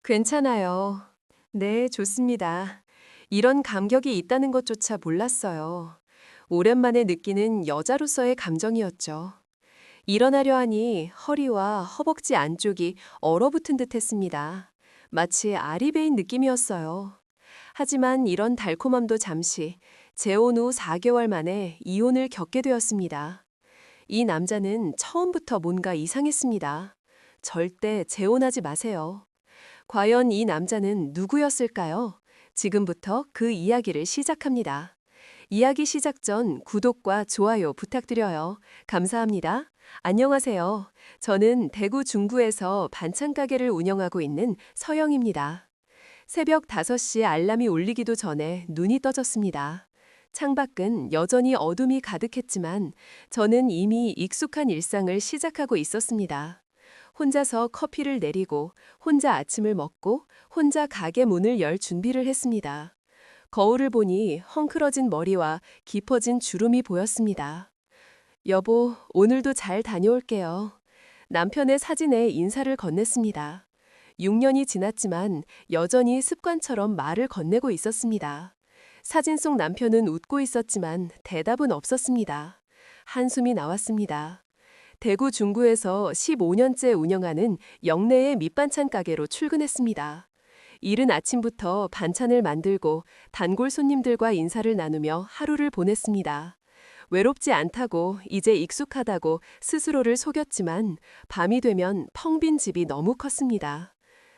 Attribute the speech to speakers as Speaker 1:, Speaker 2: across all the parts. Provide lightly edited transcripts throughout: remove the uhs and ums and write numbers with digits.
Speaker 1: 괜찮아요. 네, 좋습니다. 이런 감격이 있다는 것조차 몰랐어요. 오랜만에 느끼는 여자로서의 감정이었죠. 일어나려 하니 허리와 허벅지 안쪽이 얼어붙은 듯 했습니다. 마치 알이 베인 느낌이었어요. 하지만 이런 달콤함도 잠시 재혼 후 4개월 만에 이혼을 겪게 되었습니다. 이 남자는 처음부터 뭔가 이상했습니다. 절대 재혼하지 마세요. 과연 이 남자는 누구였을까요? 지금부터 그 이야기를 시작합니다. 이야기 시작 전 구독과 좋아요 부탁드려요. 감사합니다. 안녕하세요. 저는 대구 중구에서 반찬 가게를 운영하고 있는 서영입니다. 새벽 5시 알람이 울리기도 전에 눈이 떠졌습니다. 창밖은 여전히 어둠이 가득했지만 저는 이미 익숙한 일상을 시작하고 있었습니다. 혼자서 커피를 내리고 혼자 아침을 먹고 혼자 가게 문을 열 준비를 했습니다. 거울을 보니 헝클어진 머리와 깊어진 주름이 보였습니다. 여보, 오늘도 잘 다녀올게요. 남편의 사진에 인사를 건넸습니다. 6년이 지났지만 여전히 습관처럼 말을 건네고 있었습니다. 사진 속 남편은 웃고 있었지만 대답은 없었습니다. 한숨이 나왔습니다. 대구 중구에서 15년째 운영하는 영내의 밑반찬 가게로 출근했습니다. 이른 아침부터 반찬을 만들고 단골 손님들과 인사를 나누며 하루를 보냈습니다. 외롭지 않다고 이제 익숙하다고 스스로를 속였지만 밤이 되면 텅 빈 집이 너무 컸습니다.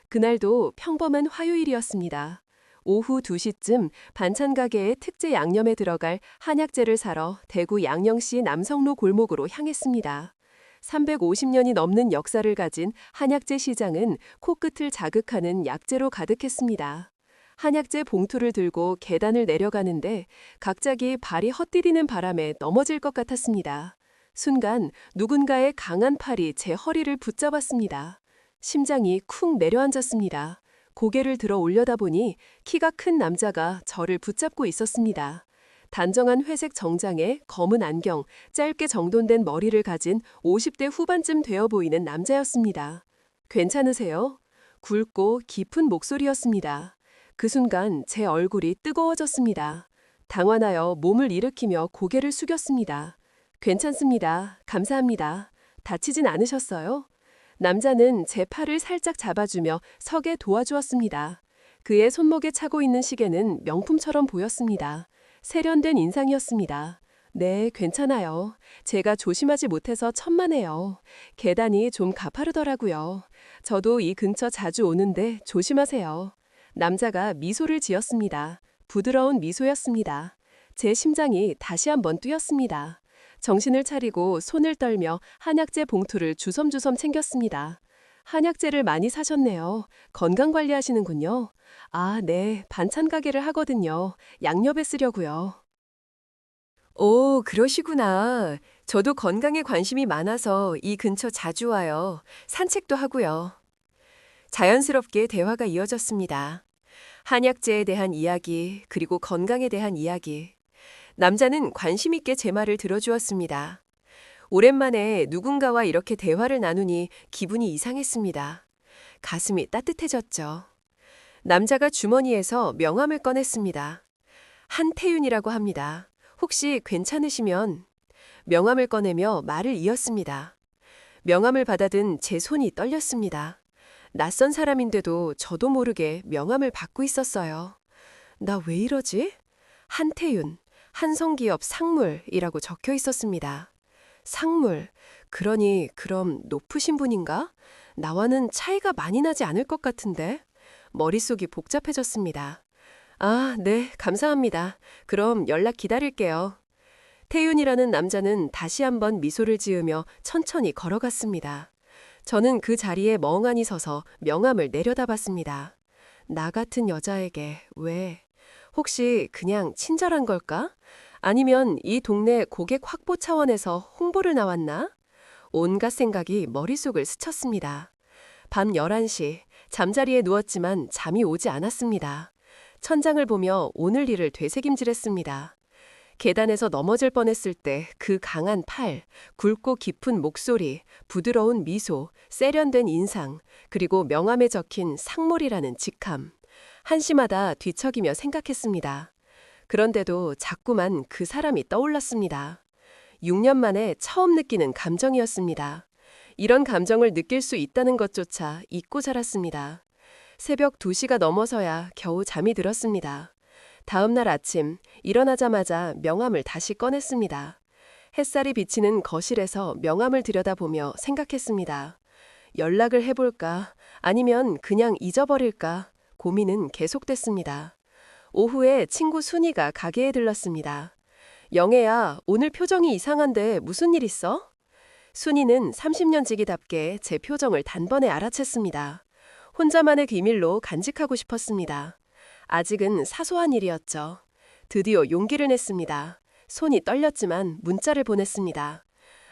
Speaker 1: 그날도 평범한 화요일이었습니다. 오후 2시쯤 반찬 가게의 특제 양념에 들어갈 한약재를 사러 대구 양령시 남성로 골목으로 향했습니다. 350년이 넘는 역사를 가진 한약재 시장은 코끝을 자극하는 약재로 가득했습니다. 한약재 봉투를 들고 계단을 내려가는데 갑자기 발이 헛디디는 바람에 넘어질 것 같았습니다. 순간 누군가의 강한 팔이 제 허리를 붙잡았습니다. 심장이 쿵 내려앉았습니다. 고개를 들어 올려다보니 키가 큰 남자가 저를 붙잡고 있었습니다. 단정한 회색 정장에 검은 안경, 짧게 정돈된 머리를 가진 50대 후반쯤 되어 보이는 남자였습니다. 괜찮으세요? 굵고 깊은 목소리였습니다. 그 순간 제 얼굴이 뜨거워졌습니다. 당황하여 몸을 일으키며 고개를 숙였습니다. 괜찮습니다. 감사합니다. 다치진 않으셨어요? 남자는 제 팔을 살짝 잡아주며 서게 도와주었습니다. 그의 손목에 차고 있는 시계는 명품처럼 보였습니다. 세련된 인상이었습니다. 네, 괜찮아요. 제가 조심하지 못해서 천만에요. 계단이 좀 가파르더라고요. 저도 이 근처 자주 오는데 조심하세요. 남자가 미소를 지었습니다. 부드러운 미소였습니다. 제 심장이 다시 한번 뛰었습니다. 정신을 차리고 손을 떨며 한약재 봉투를 주섬주섬 챙겼습니다. 한약재를 많이 사셨네요. 건강 관리하시는군요. 아, 네. 반찬 가게를 하거든요. 양옆에 쓰려고요. 오, 그러시구나. 저도 건강에 관심이 많아서 이 근처 자주 와요. 산책도 하고요. 자연스럽게 대화가 이어졌습니다. 한약재에 대한 이야기, 그리고 건강에 대한 이야기. 남자는 관심 있게 제 말을 들어주었습니다. 오랜만에 누군가와 이렇게 대화를 나누니 기분이 이상했습니다. 가슴이 따뜻해졌죠. 남자가 주머니에서 명함을 꺼냈습니다. 한태윤이라고 합니다. 혹시 괜찮으시면 명함을 꺼내며 말을 이었습니다. 명함을 받아든 제 손이 떨렸습니다. 낯선 사람인데도 저도 모르게 명함을 받고 있었어요. 나 왜 이러지? 한태윤, 한성기업 상물이라고 적혀 있었습니다. 상물, 그러니 그럼 높으신 분인가? 나와는 차이가 많이 나지 않을 것 같은데? 머릿속이 복잡해졌습니다. 아, 네, 감사합니다. 그럼 연락 기다릴게요. 태윤이라는 남자는 다시 한번 미소를 지으며 천천히 걸어갔습니다. 저는 그 자리에 멍하니 서서 명함을 내려다봤습니다. 나 같은 여자에게 왜? 혹시 그냥 친절한 걸까? 아니면 이 동네 고객 확보 차원에서 홍보를 나왔나? 온갖 생각이 머릿속을 스쳤습니다. 밤 11시, 잠자리에 누웠지만 잠이 오지 않았습니다. 천장을 보며 오늘 일을 되새김질했습니다. 계단에서 넘어질 뻔했을 때 그 강한 팔, 굵고 깊은 목소리, 부드러운 미소, 세련된 인상, 그리고 명함에 적힌 상몰이라는 직함. 한시마다 뒤척이며 생각했습니다. 그런데도 자꾸만 그 사람이 떠올랐습니다. 6년 만에 처음 느끼는 감정이었습니다. 이런 감정을 느낄 수 있다는 것조차 잊고 살았습니다. 새벽 2시가 넘어서야 겨우 잠이 들었습니다. 다음 날 아침 일어나자마자 명함을 다시 꺼냈습니다. 햇살이 비치는 거실에서 명함을 들여다보며 생각했습니다. 연락을 해볼까? 아니면 그냥 잊어버릴까? 고민은 계속됐습니다. 오후에 친구 순이가 가게에 들렀습니다. 영애야, 오늘 표정이 이상한데 무슨 일 있어? 순이는 30년 지기답게 제 표정을 단번에 알아챘습니다. 혼자만의 비밀로 간직하고 싶었습니다. 아직은 사소한 일이었죠. 드디어 용기를 냈습니다. 손이 떨렸지만 문자를 보냈습니다.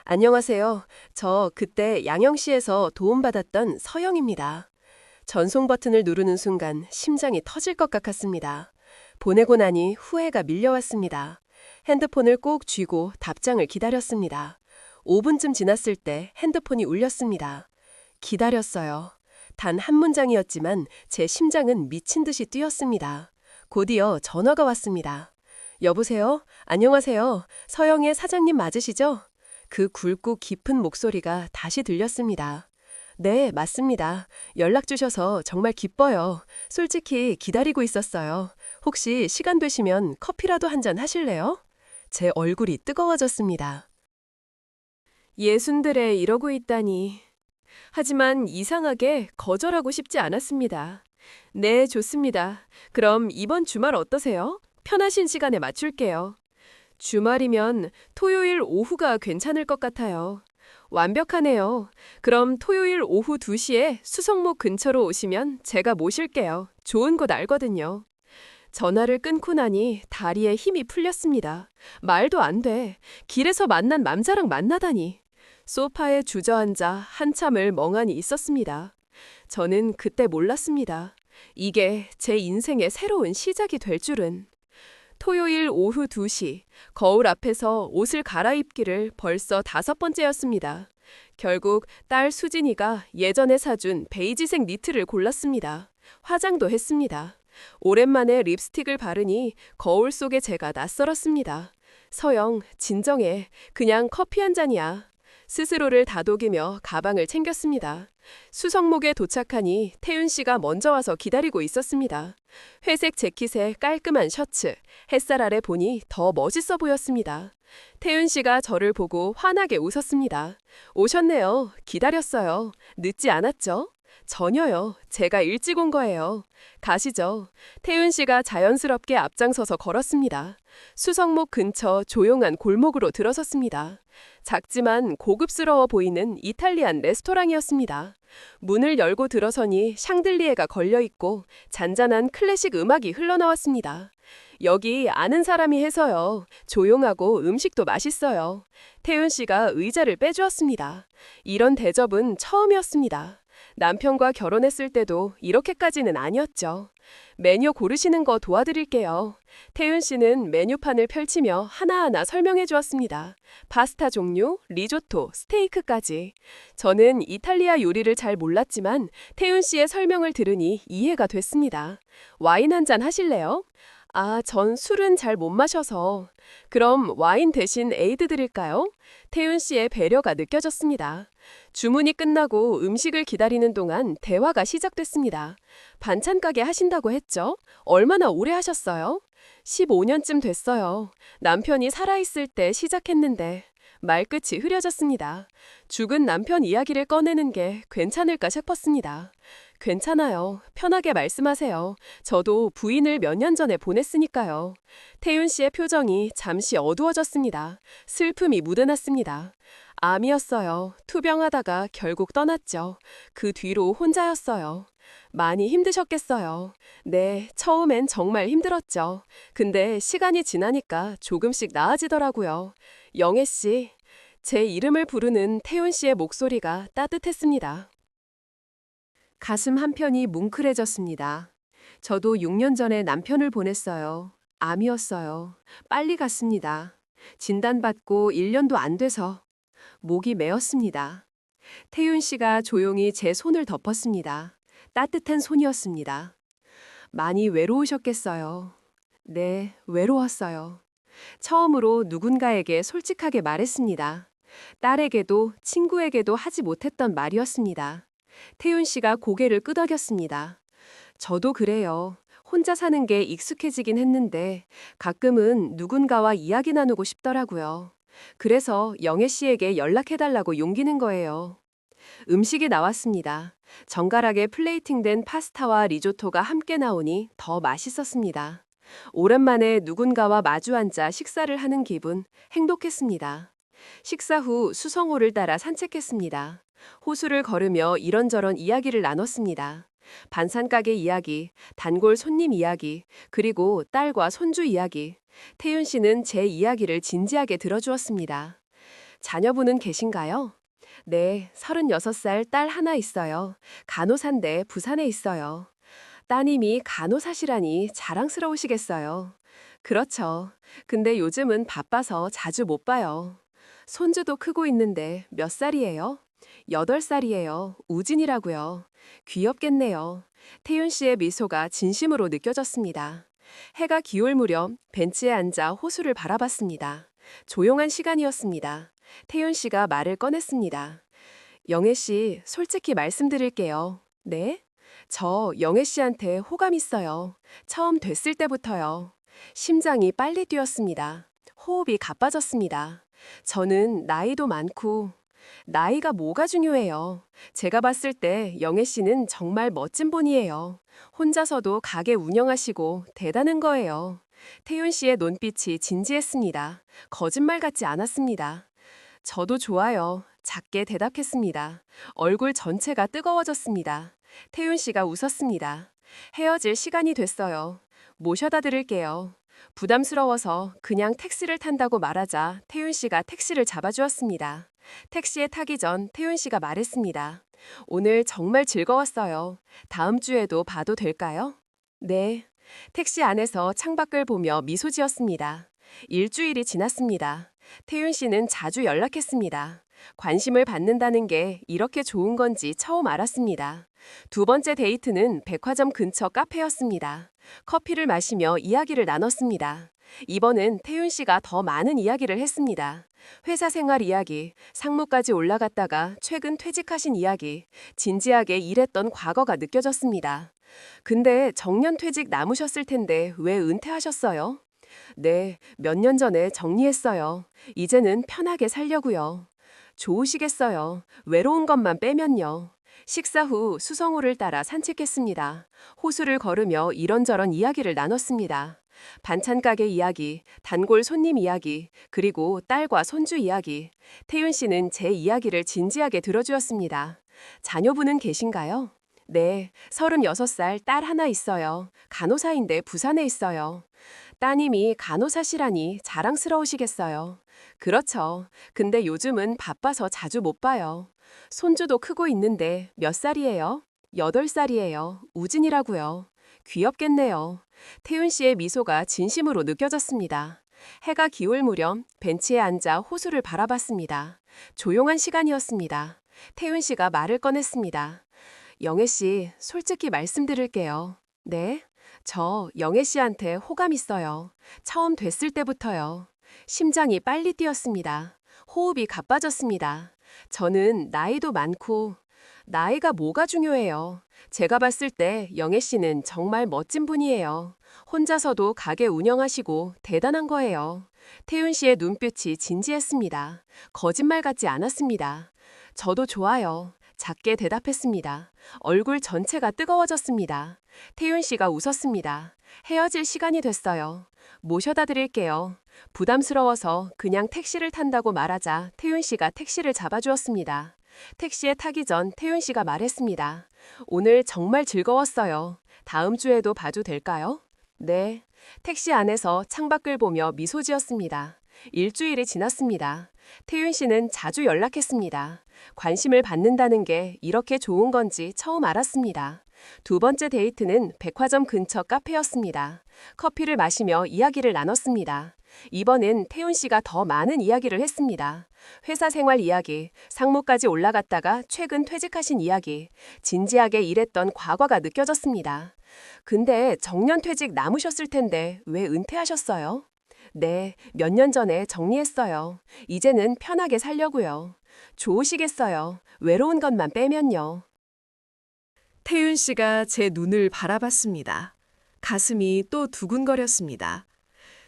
Speaker 1: 안녕하세요. 저 그때 양영시에서 도움받았던 서영입니다. 전송 버튼을 누르는 순간 심장이 터질 것 같았습니다. 보내고 나니 후회가 밀려왔습니다. 핸드폰을 꼭 쥐고 답장을 기다렸습니다. 5분쯤 지났을 때 핸드폰이 울렸습니다. 기다렸어요. 단 한 문장이었지만 제 심장은 미친 듯이 뛰었습니다. 곧이어 전화가 왔습니다. 여보세요? 안녕하세요. 서영의 사장님 맞으시죠? 그 굵고 깊은 목소리가 다시 들렸습니다. 네, 맞습니다. 연락 주셔서 정말 기뻐요. 솔직히 기다리고 있었어요. 혹시 시간 되시면 커피라도 한 잔 하실래요? 제 얼굴이 뜨거워졌습니다. 예순들에 이러고 있다니. 하지만 이상하게 거절하고 싶지 않았습니다. 네, 좋습니다. 그럼 이번 주말 어떠세요? 편하신 시간에 맞출게요. 주말이면 토요일 오후가 괜찮을 것 같아요. 완벽하네요. 그럼 토요일 오후 2시에 수성목 근처로 오시면 제가 모실게요. 좋은 곳 알거든요. 전화를 끊고 나니 다리에 힘이 풀렸습니다. 말도 안 돼. 길에서 만난 남자랑 만나다니. 소파에 주저앉아 한참을 멍하니 있었습니다. 저는 그때 몰랐습니다. 이게 제 인생의 새로운 시작이 될 줄은. 토요일 오후 2시, 거울 앞에서 옷을 갈아입기를 벌써 5번째였습니다. 결국 딸 수진이가 예전에 사준 베이지색 니트를 골랐습니다. 화장도 했습니다. 오랜만에 립스틱을 바르니 거울 속에 제가 낯설었습니다. 서영, 진정해. 그냥 커피 한 잔이야. 스스로를 다독이며 가방을 챙겼습니다. 수성목에 도착하니 태윤 씨가 먼저 와서 기다리고 있었습니다. 회색 재킷에 깔끔한 셔츠, 햇살 아래 보니 더 멋있어 보였습니다. 태윤 씨가 저를 보고 환하게 웃었습니다. 오셨네요. 기다렸어요. 늦지 않았죠? 전혀요. 제가 일찍 온 거예요. 가시죠. 태윤 씨가 자연스럽게 앞장서서 걸었습니다. 수성목 근처 조용한 골목으로 들어섰습니다. 작지만 고급스러워 보이는 이탈리안 레스토랑이었습니다. 문을 열고 들어서니 샹들리에가 걸려있고 잔잔한 클래식 음악이 흘러나왔습니다. 여기 아는 사람이 해서요. 조용하고 음식도 맛있어요. 태윤 씨가 의자를 빼주었습니다. 이런 대접은 처음이었습니다. 남편과 결혼했을 때도 이렇게까지는 아니었죠. 메뉴 고르시는 거 도와드릴게요. 태윤 씨는 메뉴판을 펼치며 하나하나 설명해 주었습니다. 파스타 종류, 리조토, 스테이크까지. 저는 이탈리아 요리를 잘 몰랐지만 태윤 씨의 설명을 들으니 이해가 됐습니다. 와인 한 잔 하실래요? 아, 전 술은 잘 못 마셔서. 그럼 와인 대신 에이드 드릴까요? 태윤 씨의 배려가 느껴졌습니다. 주문이 끝나고 음식을 기다리는 동안 대화가 시작됐습니다. 반찬 가게 하신다고 했죠? 얼마나 오래 하셨어요? 15년쯤 됐어요. 남편이 살아있을 때 시작했는데 말끝이 흐려졌습니다. 죽은 남편 이야기를 꺼내는 게 괜찮을까 싶었습니다. 괜찮아요. 편하게 말씀하세요. 저도 부인을 몇 년 전에 보냈으니까요. 태윤 씨의 표정이 잠시 어두워졌습니다. 슬픔이 묻어났습니다. 암이었어요. 투병하다가 결국 떠났죠. 그 뒤로 혼자였어요. 많이 힘드셨겠어요. 네, 처음엔 정말 힘들었죠. 근데 시간이 지나니까 조금씩 나아지더라고요. 영애 씨, 제 이름을 부르는 태윤 씨의 목소리가 따뜻했습니다. 가슴 한편이 뭉클해졌습니다. 저도 6년 전에 남편을 보냈어요. 암이었어요. 빨리 갔습니다. 진단받고 1년도 안 돼서 목이 메었습니다. 태윤 씨가 조용히 제 손을 덮었습니다. 따뜻한 손이었습니다. 많이 외로우셨겠어요. 네, 외로웠어요. 처음으로 누군가에게 솔직하게 말했습니다. 딸에게도 친구에게도 하지 못했던 말이었습니다. 태윤 씨가 고개를 끄덕였습니다. 저도 그래요. 혼자 사는 게 익숙해지긴 했는데 가끔은 누군가와 이야기 나누고 싶더라고요. 그래서 영애 씨에게 연락해달라고 용기 낸 거예요. 음식이 나왔습니다. 정갈하게 플레이팅된 파스타와 리조토가 함께 나오니 더 맛있었습니다. 오랜만에 누군가와 마주 앉아 식사를 하는 기분, 행복했습니다. 식사 후 수성호를 따라 산책했습니다. 호수를 걸으며 이런저런 이야기를 나눴습니다. 반찬가게 이야기, 단골 손님 이야기, 그리고 딸과 손주 이야기. 태윤 씨는 제 이야기를 진지하게 들어주었습니다. 자녀분은 계신가요? 네, 36살 딸 하나 있어요. 간호사인데 부산에 있어요. 따님이 간호사시라니 자랑스러우시겠어요. 그렇죠. 근데 요즘은 바빠서 자주 못 봐요. 손주도 크고 있는데 몇 살이에요? 8살이에요. 우진이라고요. 귀엽겠네요. 태윤 씨의 미소가 진심으로 느껴졌습니다. 해가 기울 무렵 벤치에 앉아 호수를 바라봤습니다. 조용한 시간이었습니다. 태윤 씨가 말을 꺼냈습니다. 영애 씨, 솔직히 말씀드릴게요. 네? 저 영애 씨한테 호감 있어요. 처음 됐을 때부터요. 심장이 빨리 뛰었습니다. 호흡이 가빠졌습니다. 저는 나이도 많고, 나이가 뭐가 중요해요. 제가 봤을 때 영애 씨는 정말 멋진 분이에요. 혼자서도 가게 운영하시고 대단한 거예요. 태윤 씨의 눈빛이 진지했습니다. 거짓말 같지 않았습니다. 저도 좋아요. 작게 대답했습니다. 얼굴 전체가 뜨거워졌습니다. 태윤 씨가 웃었습니다. 헤어질 시간이 됐어요. 모셔다 드릴게요. 부담스러워서 그냥 택시를 탄다고 말하자 태윤 씨가 택시를 잡아주었습니다. 택시에 타기 전 태윤 씨가 말했습니다. 오늘 정말 즐거웠어요. 다음 주에도 봐도 될까요? 네. 택시 안에서 창밖을 보며 미소 지었습니다. 일주일이 지났습니다. 태윤 씨는 자주 연락했습니다. 관심을 받는다는 게 이렇게 좋은 건지 처음 알았습니다. 두 번째 데이트는 백화점 근처 카페였습니다. 커피를 마시며 이야기를 나눴습니다. 이번엔 태윤 씨가 더 많은 이야기를 했습니다. 회사 생활 이야기, 상무까지 올라갔다가 최근 퇴직하신 이야기, 진지하게 일했던 과거가 느껴졌습니다. 근데 정년퇴직 남으셨을 텐데 왜 은퇴하셨어요? 네, 몇 년 전에 정리했어요. 이제는 편하게 살려고요. 좋으시겠어요. 외로운 것만 빼면요. 식사 후 수성호를 따라 산책했습니다. 호수를 걸으며 이런저런 이야기를 나눴습니다. 반찬 가게 이야기, 단골 손님 이야기, 그리고 딸과 손주 이야기. 태윤 씨는 제 이야기를 진지하게 들어주었습니다. 자녀분은 계신가요? 네, 36살 딸 하나 있어요. 간호사인데 부산에 있어요. 따님이 간호사시라니 자랑스러우시겠어요. 그렇죠. 근데 요즘은 바빠서 자주 못 봐요. 손주도 크고 있는데 몇 살이에요? 8살이에요. 우진이라고요. 귀엽겠네요. 태윤 씨의 미소가 진심으로 느껴졌습니다. 해가 기울 무렵 벤치에 앉아 호수를 바라봤습니다. 조용한 시간이었습니다. 태윤 씨가 말을 꺼냈습니다. 영애 씨, 솔직히 말씀드릴게요. 네? 저 영애 씨한테 호감 있어요. 처음 됐을 때부터요. 심장이 빨리 뛰었습니다. 호흡이 가빠졌습니다. 저는 나이도 많고, 나이가 뭐가 중요해요. 제가 봤을 때 영애 씨는 정말 멋진 분이에요. 혼자서도 가게 운영하시고 대단한 거예요. 태윤 씨의 눈빛이 진지했습니다. 거짓말 같지 않았습니다. 저도 좋아요. 작게 대답했습니다. 얼굴 전체가 뜨거워졌습니다. 태윤 씨가 웃었습니다. 헤어질 시간이 됐어요. 모셔다 드릴게요. 부담스러워서 그냥 택시를 탄다고 말하자 태윤 씨가 택시를 잡아주었습니다. 택시에 타기 전 태윤 씨가 말했습니다. 오늘 정말 즐거웠어요. 다음 주에도 봐도 될까요? 네. 택시 안에서 창밖을 보며 미소 지었습니다. 일주일이 지났습니다. 태윤 씨는 자주 연락했습니다. 관심을 받는다는 게 이렇게 좋은 건지 처음 알았습니다. 두 번째 데이트는 백화점 근처 카페였습니다. 커피를 마시며 이야기를 나눴습니다. 이번엔 태훈 씨가 더 많은 이야기를 했습니다. 회사 생활 이야기, 상무까지 올라갔다가 최근 퇴직하신 이야기, 진지하게 일했던 과거가 느껴졌습니다. 근데 정년퇴직 남으셨을 텐데 왜 은퇴하셨어요? 네, 몇 년 전에 정리했어요. 이제는 편하게 살려고요. 좋으시겠어요. 외로운 것만 빼면요. 태윤 씨가 제 눈을 바라봤습니다. 가슴이 또 두근거렸습니다.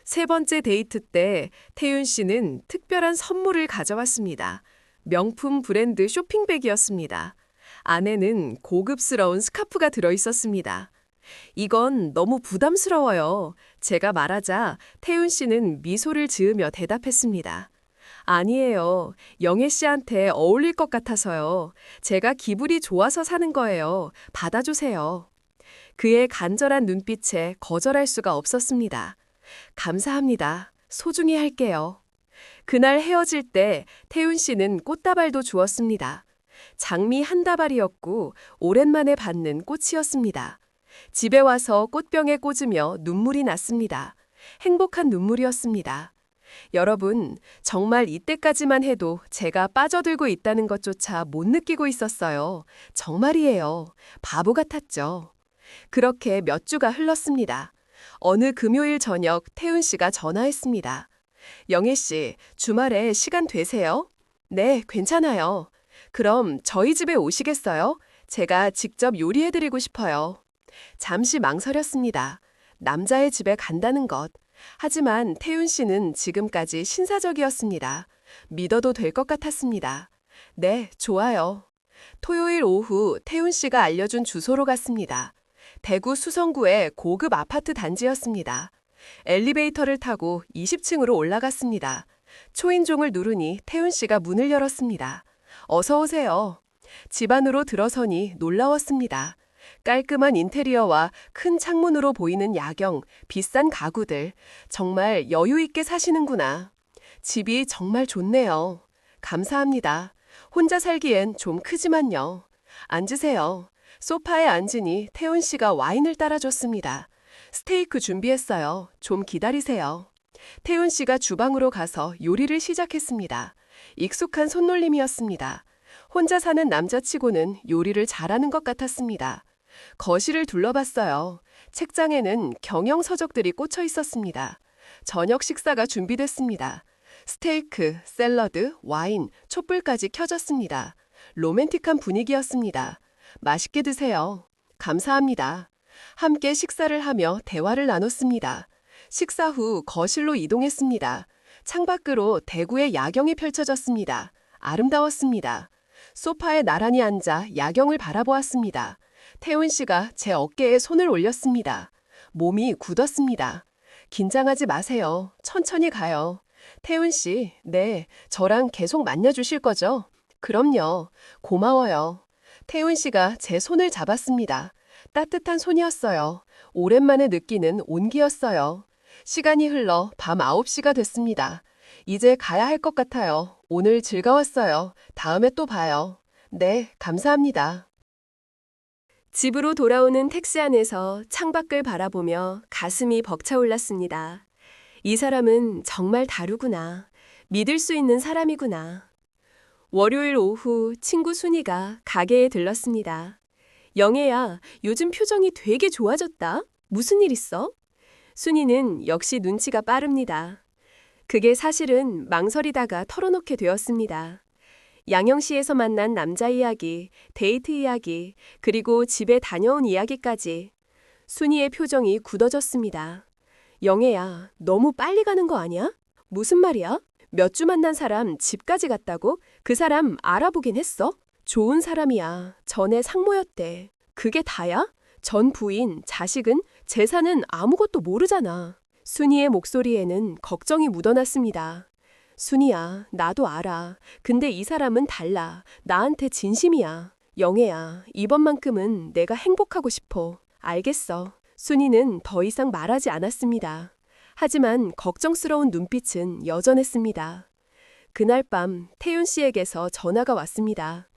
Speaker 1: 세 번째 데이트 때 태윤 씨는 특별한 선물을 가져왔습니다. 명품 브랜드 쇼핑백이었습니다. 안에는 고급스러운 스카프가 들어 있었습니다. 이건 너무 부담스러워요. 제가 말하자 태윤 씨는 미소를 지으며 대답했습니다. 아니에요. 영애 씨한테 어울릴 것 같아서요. 제가 기분이 좋아서 사는 거예요. 받아주세요. 그의 간절한 눈빛에 거절할 수가 없었습니다. 감사합니다. 소중히 할게요. 그날 헤어질 때 태윤 씨는 꽃다발도 주었습니다. 장미 한 다발이었고 오랜만에 받는 꽃이었습니다. 집에 와서 꽃병에 꽂으며 눈물이 났습니다. 행복한 눈물이었습니다. 여러분, 정말 이때까지만 해도 제가 빠져들고 있다는 것조차 못 느끼고 있었어요. 정말이에요. 바보 같았죠. 그렇게 몇 주가 흘렀습니다. 어느 금요일 저녁 태훈 씨가 전화했습니다. 영애 씨, 주말에 시간 되세요? 네, 괜찮아요. 그럼 저희 집에 오시겠어요? 제가 직접 요리해드리고 싶어요. 잠시 망설였습니다. 남자의 집에 간다는 것. 하지만 태윤 씨는 지금까지 신사적이었습니다. 믿어도 될 것 같았습니다. 네, 좋아요. 토요일 오후 태윤 씨가 알려준 주소로 갔습니다. 대구 수성구의 고급 아파트 단지였습니다. 엘리베이터를 타고 20층으로 올라갔습니다. 초인종을 누르니 태윤 씨가 문을 열었습니다. 어서 오세요. 집 안으로 들어서니 놀라웠습니다. 깔끔한 인테리어와 큰 창문으로 보이는 야경, 비싼 가구들. 정말 여유 있게 사시는구나. 집이 정말 좋네요. 감사합니다. 혼자 살기엔 좀 크지만요. 앉으세요. 소파에 앉으니 태훈 씨가 와인을 따라줬습니다. 스테이크 준비했어요. 좀 기다리세요. 태훈 씨가 주방으로 가서 요리를 시작했습니다. 익숙한 손놀림이었습니다. 혼자 사는 남자치고는 요리를 잘하는 것 같았습니다. 거실을 둘러봤어요. 책장에는 경영 서적들이 꽂혀 있었습니다. 저녁 식사가 준비됐습니다. 스테이크, 샐러드, 와인, 촛불까지 켜졌습니다. 로맨틱한 분위기였습니다. 맛있게 드세요. 감사합니다. 함께 식사를 하며 대화를 나눴습니다. 식사 후 거실로 이동했습니다. 창밖으로 대구의 야경이 펼쳐졌습니다. 아름다웠습니다. 소파에 나란히 앉아 야경을 바라보았습니다. 태훈 씨가 제 어깨에 손을 올렸습니다. 몸이 굳었습니다. 긴장하지 마세요. 천천히 가요. 태훈 씨, 네, 저랑 계속 만나주실 거죠? 그럼요. 고마워요. 태훈 씨가 제 손을 잡았습니다. 따뜻한 손이었어요. 오랜만에 느끼는 온기였어요. 시간이 흘러 밤 9시가 됐습니다. 이제 가야 할 것 같아요. 오늘 즐거웠어요. 다음에 또 봐요. 네, 감사합니다. 집으로 돌아오는 택시 안에서 창밖을 바라보며 가슴이 벅차올랐습니다. 이 사람은 정말 다르구나. 믿을 수 있는 사람이구나. 월요일 오후 친구 순이가 가게에 들렀습니다. 영애야, 요즘 표정이 되게 좋아졌다. 무슨 일 있어? 순이는 역시 눈치가 빠릅니다. 그게 사실은 망설이다가 털어놓게 되었습니다. 양영시에서 만난 남자 이야기, 데이트 이야기, 그리고 집에 다녀온 이야기까지. 순이의 표정이 굳어졌습니다. 영애야, 너무 빨리 가는 거 아니야? 무슨 말이야? 몇 주 만난 사람 집까지 갔다고? 그 사람 알아보긴 했어? 좋은 사람이야. 전에 상모였대. 그게 다야? 전 부인, 자식은, 재산은 아무것도 모르잖아. 순이의 목소리에는 걱정이 묻어났습니다. 순이야, 나도 알아. 근데 이 사람은 달라. 나한테 진심이야. 영애야, 이번만큼은 내가 행복하고 싶어. 알겠어. 순이는 더 이상 말하지 않았습니다. 하지만 걱정스러운 눈빛은 여전했습니다. 그날 밤 태윤 씨에게서 전화가 왔습니다.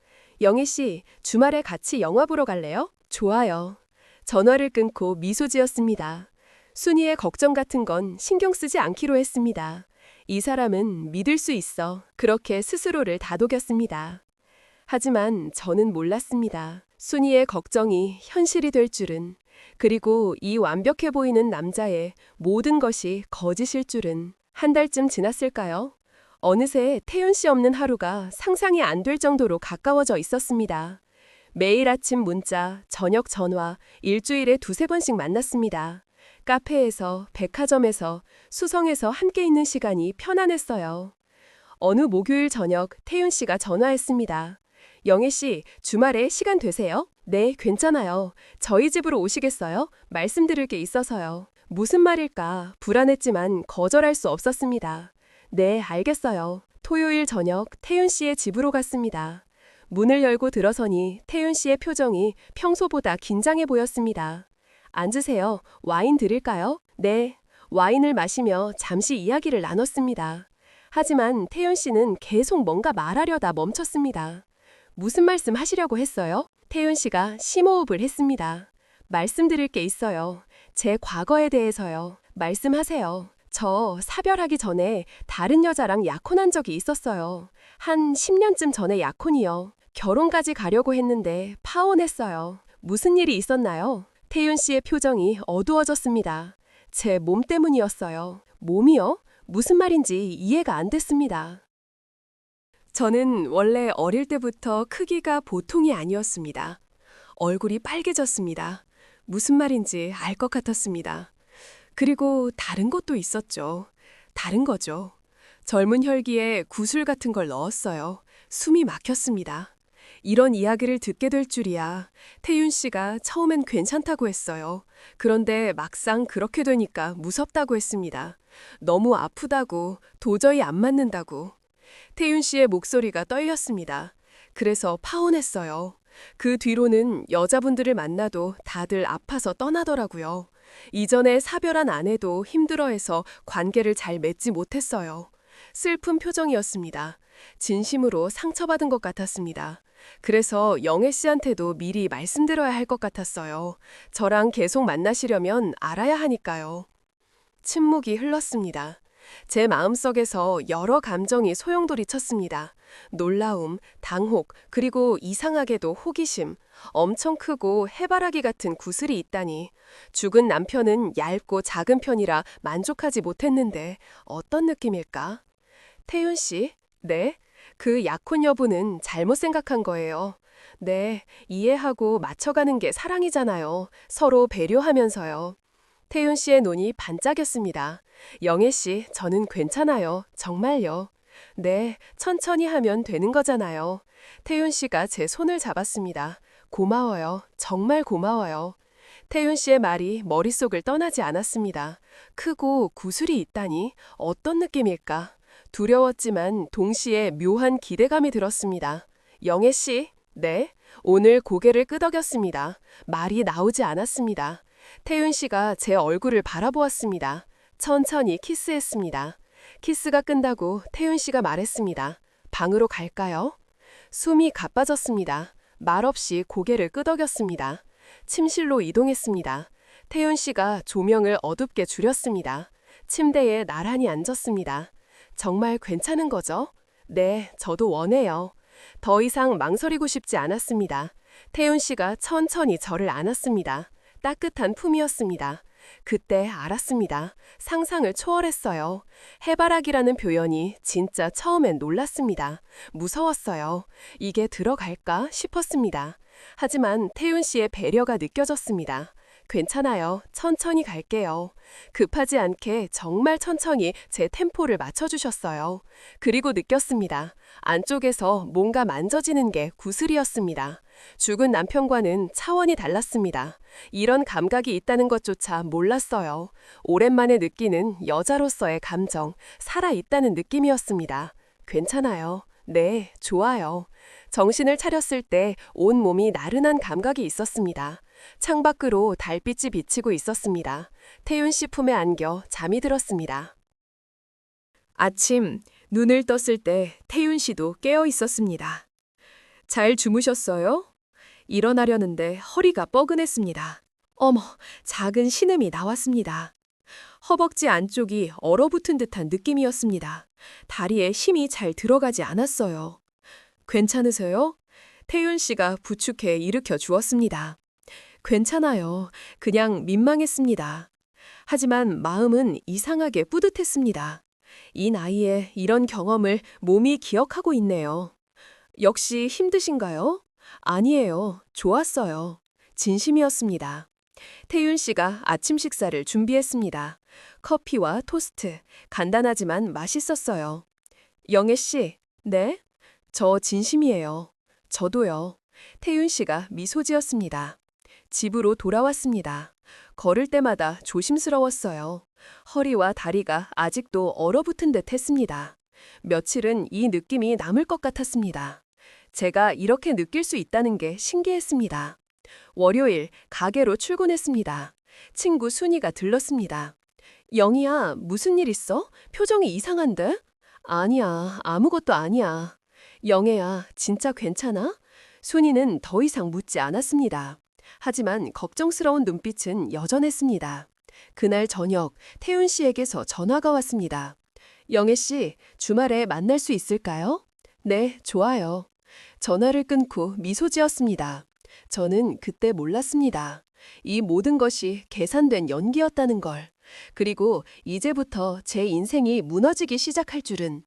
Speaker 1: 영애 씨, 주말에 같이 영화 보러 갈래요? 좋아요. 전화를 끊고 미소 지었습니다. 순이의 걱정 같은 건 신경 쓰지 않기로 했습니다. 이 사람은 믿을 수 있어. 그렇게 스스로를 다독였습니다. 하지만 저는 몰랐습니다. 순이의 걱정이 현실이 될 줄은. 그리고 이 완벽해 보이는 남자의 모든 것이 거짓일 줄은. 한 달쯤 지났을까요? 어느새 태윤 씨 없는 하루가 상상이 안 될 정도로 가까워져 있었습니다. 매일 아침 문자, 저녁 전화, 일주일에 두세 번씩 만났습니다. 카페에서, 백화점에서, 수성에서 함께 있는 시간이 편안했어요. 어느 목요일 저녁 태윤 씨가 전화했습니다. 영애 씨, 주말에 시간 되세요? 네, 괜찮아요. 저희 집으로 오시겠어요? 말씀드릴 게 있어서요. 무슨 말일까? 불안했지만 거절할 수 없었습니다. 네, 알겠어요. 토요일 저녁 태윤 씨의 집으로 갔습니다. 문을 열고 들어서니 태윤 씨의 표정이 평소보다 긴장해 보였습니다. 앉으세요. 와인 드릴까요? 네. 와인을 마시며 잠시 이야기를 나눴습니다. 하지만 태윤 씨는 계속 뭔가 말하려다 멈췄습니다. 무슨 말씀 하시려고 했어요? 태윤 씨가 심호흡을 했습니다. 말씀드릴 게 있어요. 제 과거에 대해서요. 말씀하세요. 저 사별하기 전에 다른 여자랑 약혼한 적이 있었어요. 한 10년쯤 전에 약혼이요. 결혼까지 가려고 했는데 파혼했어요. 무슨 일이 있었나요? 태윤 씨의 표정이 어두워졌습니다. 제 몸 때문이었어요. 몸이요? 무슨 말인지 이해가 안 됐습니다. 저는 원래 어릴 때부터 크기가 보통이 아니었습니다. 얼굴이 빨개졌습니다. 무슨 말인지 알 것 같았습니다. 그리고 다른 것도 있었죠. 다른 거죠. 젊은 혈기에 구슬 같은 걸 넣었어요. 숨이 막혔습니다. 이런 이야기를 듣게 될 줄이야. 태윤 씨가 처음엔 괜찮다고 했어요. 그런데 막상 그렇게 되니까 무섭다고 했습니다. 너무 아프다고, 도저히 안 맞는다고. 태윤 씨의 목소리가 떨렸습니다. 그래서 파혼했어요. 그 뒤로는 여자분들을 만나도 다들 아파서 떠나더라고요. 이전에 사별한 아내도 힘들어해서 관계를 잘 맺지 못했어요. 슬픈 표정이었습니다. 진심으로 상처받은 것 같았습니다. 그래서 영애 씨한테도 미리 말씀드려야 할 것 같았어요. 저랑 계속 만나시려면 알아야 하니까요. 침묵이 흘렀습니다. 제 마음속에서 여러 감정이 소용돌이 쳤습니다. 놀라움, 당혹, 그리고 이상하게도 호기심, 엄청 크고 해바라기 같은 구슬이 있다니. 죽은 남편은 얇고 작은 편이라 만족하지 못했는데 어떤 느낌일까? 태윤 씨? 네? 그 약혼 여부는 잘못 생각한 거예요. 네, 이해하고 맞춰가는 게 사랑이잖아요. 서로 배려하면서요. 태윤 씨의 눈이 반짝였습니다. 영애 씨, 저는 괜찮아요. 정말요. 네, 천천히 하면 되는 거잖아요. 태윤 씨가 제 손을 잡았습니다. 고마워요. 정말 고마워요. 태윤 씨의 말이 머릿속을 떠나지 않았습니다. 크고 구슬이 있다니 어떤 느낌일까? 두려웠지만 동시에 묘한 기대감이 들었습니다. 영애 씨, 네? 오늘 고개를 끄덕였습니다. 말이 나오지 않았습니다. 태윤 씨가 제 얼굴을 바라보았습니다. 천천히 키스했습니다. 키스가 끝나고 태윤 씨가 말했습니다. 방으로 갈까요? 숨이 가빠졌습니다. 말없이 고개를 끄덕였습니다. 침실로 이동했습니다. 태윤 씨가 조명을 어둡게 줄였습니다. 침대에 나란히 앉았습니다. 정말 괜찮은 거죠? 네, 저도 원해요. 더 이상 망설이고 싶지 않았습니다. 태윤 씨가 천천히 저를 안았습니다. 따뜻한 품이었습니다. 그때 알았습니다. 상상을 초월했어요. 해바라기라는 표현이 진짜 처음엔 놀랐습니다. 무서웠어요. 이게 들어갈까 싶었습니다. 하지만 태윤 씨의 배려가 느껴졌습니다. 괜찮아요. 천천히 갈게요. 급하지 않게 정말 천천히 제 템포를 맞춰주셨어요. 그리고 느꼈습니다. 안쪽에서 뭔가 만져지는 게 구슬이었습니다. 죽은 남편과는 차원이 달랐습니다. 이런 감각이 있다는 것조차 몰랐어요. 오랜만에 느끼는 여자로서의 감정, 살아있다는 느낌이었습니다. 괜찮아요. 네, 좋아요. 정신을 차렸을 때 온몸이 나른한 감각이 있었습니다. 창밖으로 달빛이 비치고 있었습니다. 태윤 씨 품에 안겨 잠이 들었습니다. 아침 눈을 떴을 때 태윤 씨도 깨어 있었습니다. 잘 주무셨어요? 일어나려는데 허리가 뻐근했습니다. 어머, 작은 신음이 나왔습니다. 허벅지 안쪽이 얼어붙은 듯한 느낌이었습니다. 다리에 힘이 잘 들어가지 않았어요. 괜찮으세요? 태윤 씨가 부축해 일으켜 주었습니다. 괜찮아요. 그냥 민망했습니다. 하지만 마음은 이상하게 뿌듯했습니다. 이 나이에 이런 경험을 몸이 기억하고 있네요. 역시 힘드신가요? 아니에요. 좋았어요. 진심이었습니다. 태윤 씨가 아침 식사를 준비했습니다. 커피와 토스트, 간단하지만 맛있었어요. 영애 씨, 네? 저 진심이에요. 저도요. 태윤 씨가 미소 지었습니다. 집으로 돌아왔습니다. 걸을 때마다 조심스러웠어요. 허리와 다리가 아직도 얼어붙은 듯 했습니다. 며칠은 이 느낌이 남을 것 같았습니다. 제가 이렇게 느낄 수 있다는 게 신기했습니다. 월요일 가게로 출근했습니다. 친구 순이가 들렀습니다. 영희야, 무슨 일 있어? 표정이 이상한데? 아니야, 아무것도 아니야. 영애야, 진짜 괜찮아? 순이는 더 이상 묻지 않았습니다. 하지만 걱정스러운 눈빛은 여전했습니다. 그날 저녁 태윤 씨에게서 전화가 왔습니다. 영애 씨, 주말에 만날 수 있을까요? 네, 좋아요. 전화를 끊고 미소 지었습니다. 저는 그때 몰랐습니다. 이 모든 것이 계산된 연기였다는 걸. 그리고 이제부터 제 인생이 무너지기 시작할 줄은.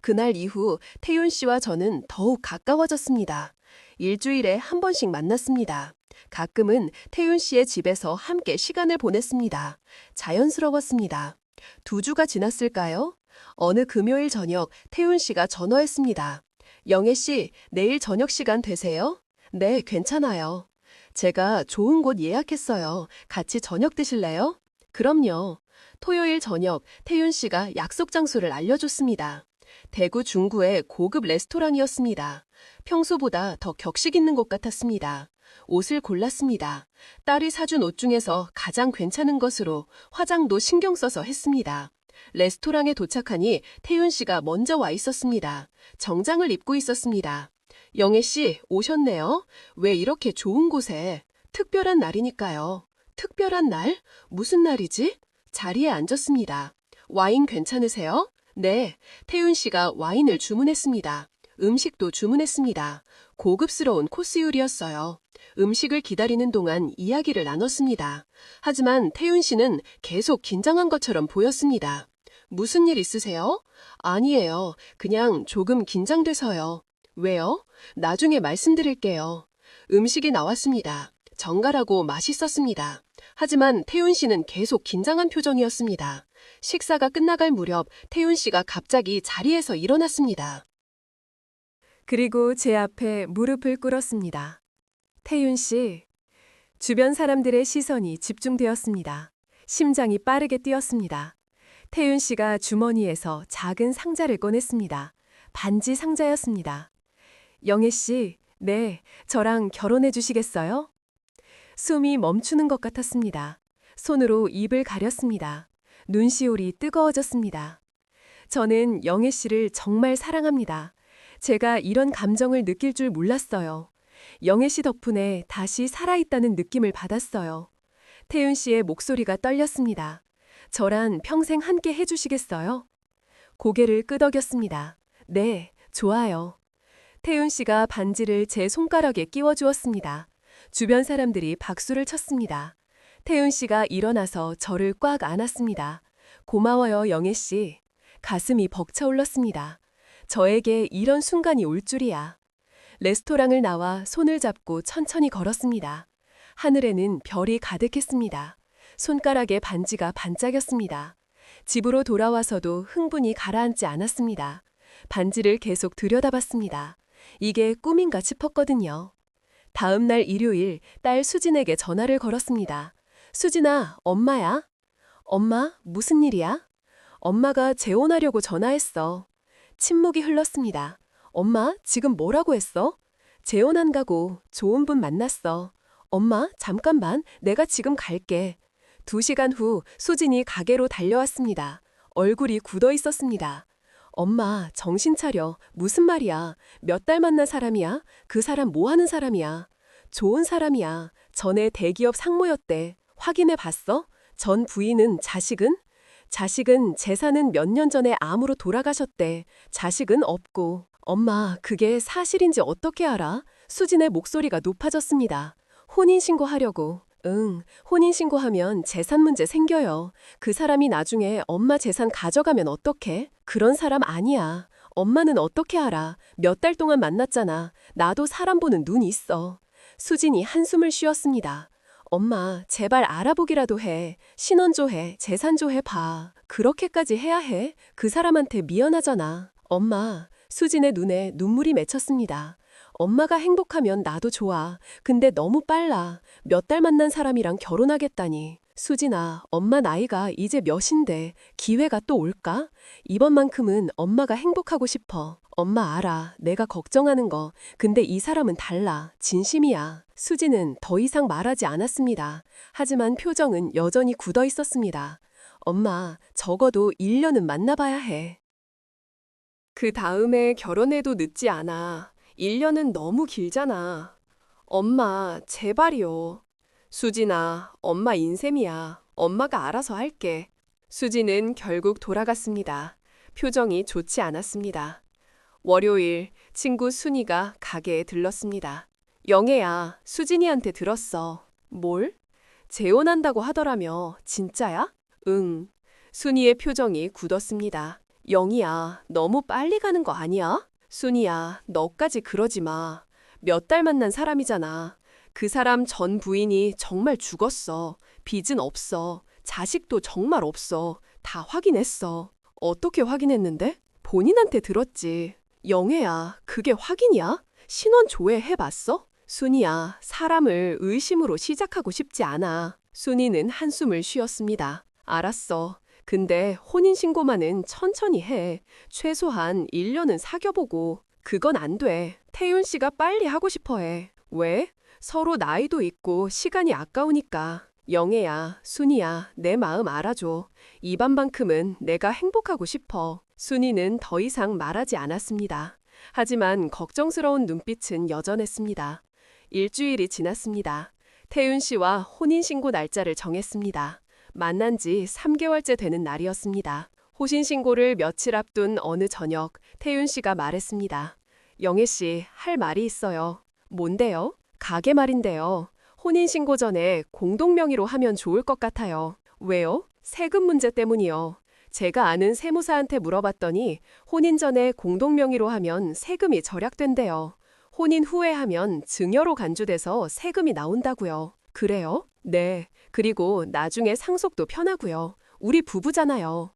Speaker 1: 그날 이후 태윤 씨와 저는 더욱 가까워졌습니다. 일주일에 한 번씩 만났습니다. 가끔은 태윤 씨의 집에서 함께 시간을 보냈습니다. 자연스러웠습니다. 2주가 지났을까요? 어느 금요일 저녁 태윤 씨가 전화했습니다. 영애 씨, 내일 저녁 시간 되세요? 네, 괜찮아요. 제가 좋은 곳 예약했어요. 같이 저녁 드실래요? 그럼요. 토요일 저녁 태윤 씨가 약속 장소를 알려줬습니다. 대구 중구의 고급 레스토랑이었습니다. 평소보다 더 격식 있는 곳 같았습니다. 옷을 골랐습니다. 딸이 사준 옷 중에서 가장 괜찮은 것으로 화장도 신경 써서 했습니다. 레스토랑에 도착하니 태윤 씨가 먼저 와 있었습니다. 정장을 입고 있었습니다. 영애 씨, 오셨네요. 왜 이렇게 좋은 곳에? 특별한 날이니까요. 특별한 날? 무슨 날이지? 자리에 앉았습니다. 와인 괜찮으세요? 네, 태윤 씨가 와인을 주문했습니다. 음식도 주문했습니다. 고급스러운 코스 요리였어요. 음식을 기다리는 동안 이야기를 나눴습니다. 하지만 태윤 씨는 계속 긴장한 것처럼 보였습니다. 무슨 일 있으세요? 아니에요. 그냥 조금 긴장돼서요. 왜요? 나중에 말씀드릴게요. 음식이 나왔습니다. 정갈하고 맛있었습니다. 하지만 태윤 씨는 계속 긴장한 표정이었습니다. 식사가 끝나갈 무렵 태윤 씨가 갑자기 자리에서 일어났습니다. 그리고 제 앞에 무릎을 꿇었습니다. 태윤 씨, 주변 사람들의 시선이 집중되었습니다. 심장이 빠르게 뛰었습니다. 태윤 씨가 주머니에서 작은 상자를 꺼냈습니다. 반지 상자였습니다. 영애 씨, 네, 저랑 결혼해 주시겠어요? 숨이 멈추는 것 같았습니다. 손으로 입을 가렸습니다. 눈시울이 뜨거워졌습니다. 저는 영애 씨를 정말 사랑합니다. 제가 이런 감정을 느낄 줄 몰랐어요. 영애 씨 덕분에 다시 살아있다는 느낌을 받았어요. 태윤 씨의 목소리가 떨렸습니다. 저랑 평생 함께 해주시겠어요? 고개를 끄덕였습니다. 네, 좋아요. 태윤 씨가 반지를 제 손가락에 끼워주었습니다. 주변 사람들이 박수를 쳤습니다. 태윤 씨가 일어나서 저를 꽉 안았습니다. 고마워요, 영애 씨. 가슴이 벅차올랐습니다. 저에게 이런 순간이 올 줄이야. 레스토랑을 나와 손을 잡고 천천히 걸었습니다. 하늘에는 별이 가득했습니다. 손가락에 반지가 반짝였습니다. 집으로 돌아와서도 흥분이 가라앉지 않았습니다. 반지를 계속 들여다봤습니다. 이게 꿈인가 싶었거든요. 다음 날 일요일 딸 수진에게 전화를 걸었습니다. 수진아, 엄마야? 엄마, 무슨 일이야? 엄마가 재혼하려고 전화했어. 침묵이 흘렀습니다. 엄마, 지금 뭐라고 했어? 재혼한다고 좋은 분 만났어. 엄마, 잠깐만, 내가 지금 갈게. 2시간 후 수진이 가게로 달려왔습니다. 얼굴이 굳어 있었습니다. 엄마, 정신 차려. 무슨 말이야? 몇 달 만난 사람이야? 그 사람 뭐 하는 사람이야? 좋은 사람이야. 전에 대기업 상무였대. 확인해 봤어? 전 부인은 자식은? 자식은 재산은 몇 년 전에 암으로 돌아가셨대. 자식은 없고. 엄마, 그게 사실인지 어떻게 알아? 수진의 목소리가 높아졌습니다. 혼인신고하려고. 응, 혼인신고하면 재산 문제 생겨요. 그 사람이 나중에 엄마 재산 가져가면 어떡해? 그런 사람 아니야. 엄마는 어떻게 알아? 몇 달 동안 만났잖아. 나도 사람 보는 눈 있어. 수진이 한숨을 쉬었습니다. 엄마, 제발 알아보기라도 해. 신원조회, 재산조회 봐. 그렇게까지 해야 해? 그 사람한테 미안하잖아. 엄마, 수진의 눈에 눈물이 맺혔습니다. 엄마가 행복하면 나도 좋아. 근데 너무 빨라. 몇 달 만난 사람이랑 결혼하겠다니. 수진아, 엄마 나이가 이제 몇인데 기회가 또 올까? 이번만큼은 엄마가 행복하고 싶어. 엄마 알아. 내가 걱정하는 거. 근데 이 사람은 달라. 진심이야. 수진은 더 이상 말하지 않았습니다. 하지만 표정은 여전히 굳어 있었습니다. 엄마, 적어도 1년은 만나봐야 해. 그 다음에 결혼해도 늦지 않아. 1년은 너무 길잖아. 엄마, 제발이요. 수진아, 엄마 인셈이야. 엄마가 알아서 할게. 수진은 결국 돌아갔습니다. 표정이 좋지 않았습니다. 월요일, 친구 순이가 가게에 들렀습니다. 영애야, 수진이한테 들었어. 뭘? 재혼한다고 하더라며. 진짜야? 응. 순이의 표정이 굳었습니다. 영희야, 너무 빨리 가는 거 아니야? 순이야, 너까지 그러지 마. 몇 달 만난 사람이잖아. 그 사람 전 부인이 정말 죽었어. 빚은 없어. 자식도 정말 없어. 다 확인했어. 어떻게 확인했는데? 본인한테 들었지. 영애야, 그게 확인이야? 신원 조회해봤어? 순이야, 사람을 의심으로 시작하고 싶지 않아. 순이는 한숨을 쉬었습니다. 알았어. 근데 혼인신고만은 천천히 해. 최소한 1년은 사귀어보고. 그건 안 돼. 태윤 씨가 빨리 하고 싶어 해. 왜? 서로 나이도 있고 시간이 아까우니까. 영애야, 순이야, 내 마음 알아줘. 이번만큼은 내가 행복하고 싶어. 순이는 더 이상 말하지 않았습니다. 하지만 걱정스러운 눈빛은 여전했습니다. 일주일이 지났습니다. 태윤 씨와 혼인신고 날짜를 정했습니다. 만난 지 3개월째 되는 날이었습니다. 호신신고를 며칠 앞둔 어느 저녁, 태윤 씨가 말했습니다. 영애 씨, 할 말이 있어요. 뭔데요? 가게 말인데요. 혼인신고 전에 공동명의로 하면 좋을 것 같아요. 왜요? 세금 문제 때문이요. 제가 아는 세무사한테 물어봤더니 혼인 전에 공동명의로 하면 세금이 절약된대요. 혼인 후에 하면 증여로 간주돼서 세금이 나온다고요. 그래요? 네. 그리고 나중에 상속도 편하고요. 우리 부부잖아요.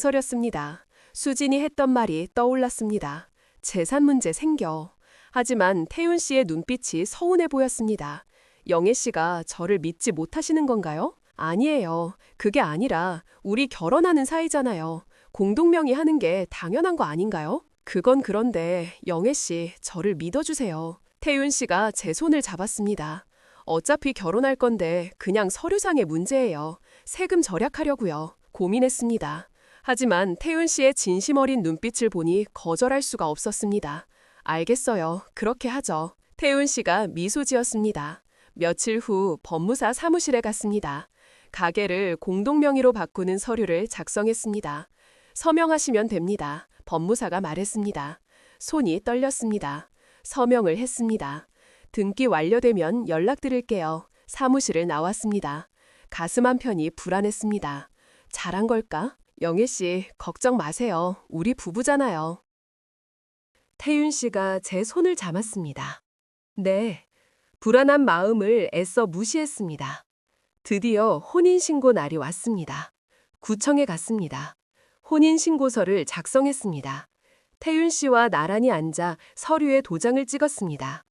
Speaker 1: 망설였습니다. 수진이 했던 말이 떠올랐습니다. 재산 문제 생겨. 하지만 태윤 씨의 눈빛이 서운해 보였습니다. 영애 씨가 저를 믿지 못하시는 건가요? 아니에요. 그게 아니라 우리 결혼하는 사이잖아요. 공동명의 하는 게 당연한 거 아닌가요? 그건 그런데 영애 씨, 저를 믿어주세요. 태윤 씨가 제 손을 잡았습니다. 어차피 결혼할 건데 그냥 서류상의 문제예요. 세금 절약하려고요. 고민했습니다. 하지만 태윤 씨의 진심 어린 눈빛을 보니 거절할 수가 없었습니다. 알겠어요. 그렇게 하죠. 태윤 씨가 미소 지었습니다. 며칠 후 법무사 사무실에 갔습니다. 가게를 공동명의로 바꾸는 서류를 작성했습니다. 서명하시면 됩니다. 법무사가 말했습니다. 손이 떨렸습니다. 서명을 했습니다. 등기 완료되면 연락드릴게요. 사무실을 나왔습니다. 가슴 한편이 불안했습니다. 잘한 걸까? 영애 씨, 걱정 마세요. 우리 부부잖아요. 태윤 씨가 제 손을 잡았습니다. 네. 불안한 마음을 애써 무시했습니다. 드디어 혼인신고 날이 왔습니다. 구청에 갔습니다. 혼인신고서를 작성했습니다. 태윤 씨와 나란히 앉아 서류에 도장을 찍었습니다.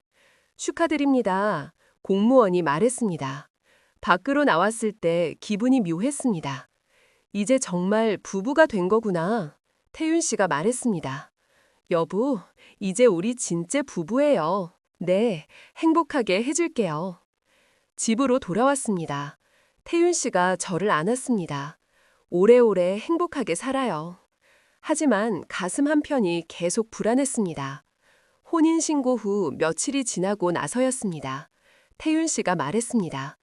Speaker 1: 축하드립니다. 공무원이 말했습니다. 밖으로 나왔을 때 기분이 묘했습니다. 이제 정말 부부가 된 거구나. 태윤 씨가 말했습니다. 여보, 이제 우리 진짜 부부예요. 네, 행복하게 해줄게요. 집으로 돌아왔습니다. 태윤 씨가 저를 안았습니다. 오래오래 행복하게 살아요. 하지만 가슴 한편이 계속 불안했습니다. 혼인신고 후 며칠이 지나고 나서였습니다. 태윤 씨가 말했습니다.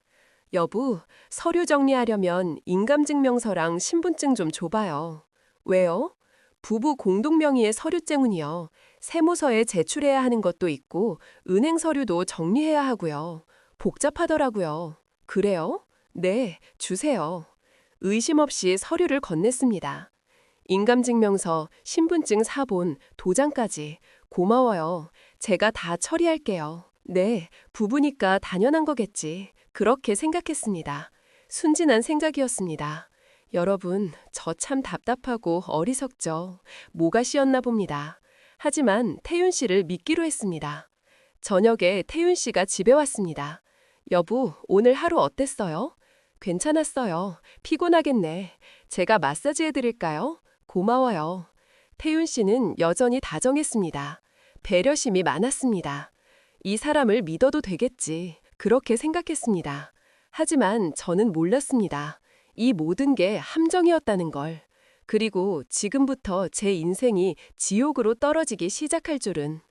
Speaker 1: 여보, 서류 정리하려면 인감증명서랑 신분증 좀 줘봐요. 왜요? 부부 공동 명의의 서류증은요. 세무서에 제출해야 하는 것도 있고 은행 서류도 정리해야 하고요. 복잡하더라고요. 그래요? 네, 주세요. 의심 없이 서류를 건넸습니다. 인감증명서, 신분증 사본, 도장까지. 고마워요. 제가 다 처리할게요. 네, 부부니까 당연한 거겠지. 그렇게 생각했습니다. 순진한 생각이었습니다. 여러분, 저 참 답답하고 어리석죠. 뭐가 쉬었나 봅니다. 하지만 태윤 씨를 믿기로 했습니다. 저녁에 태윤 씨가 집에 왔습니다. 여보, 오늘 하루 어땠어요? 괜찮았어요. 피곤하겠네. 제가 마사지 해드릴까요? 고마워요. 태윤 씨는 여전히 다정했습니다. 배려심이 많았습니다. 이 사람을 믿어도 되겠지. 그렇게 생각했습니다. 하지만 저는 몰랐습니다. 이 모든 게 함정이었다는 걸. 그리고 지금부터 제 인생이 지옥으로 떨어지기 시작할 줄은.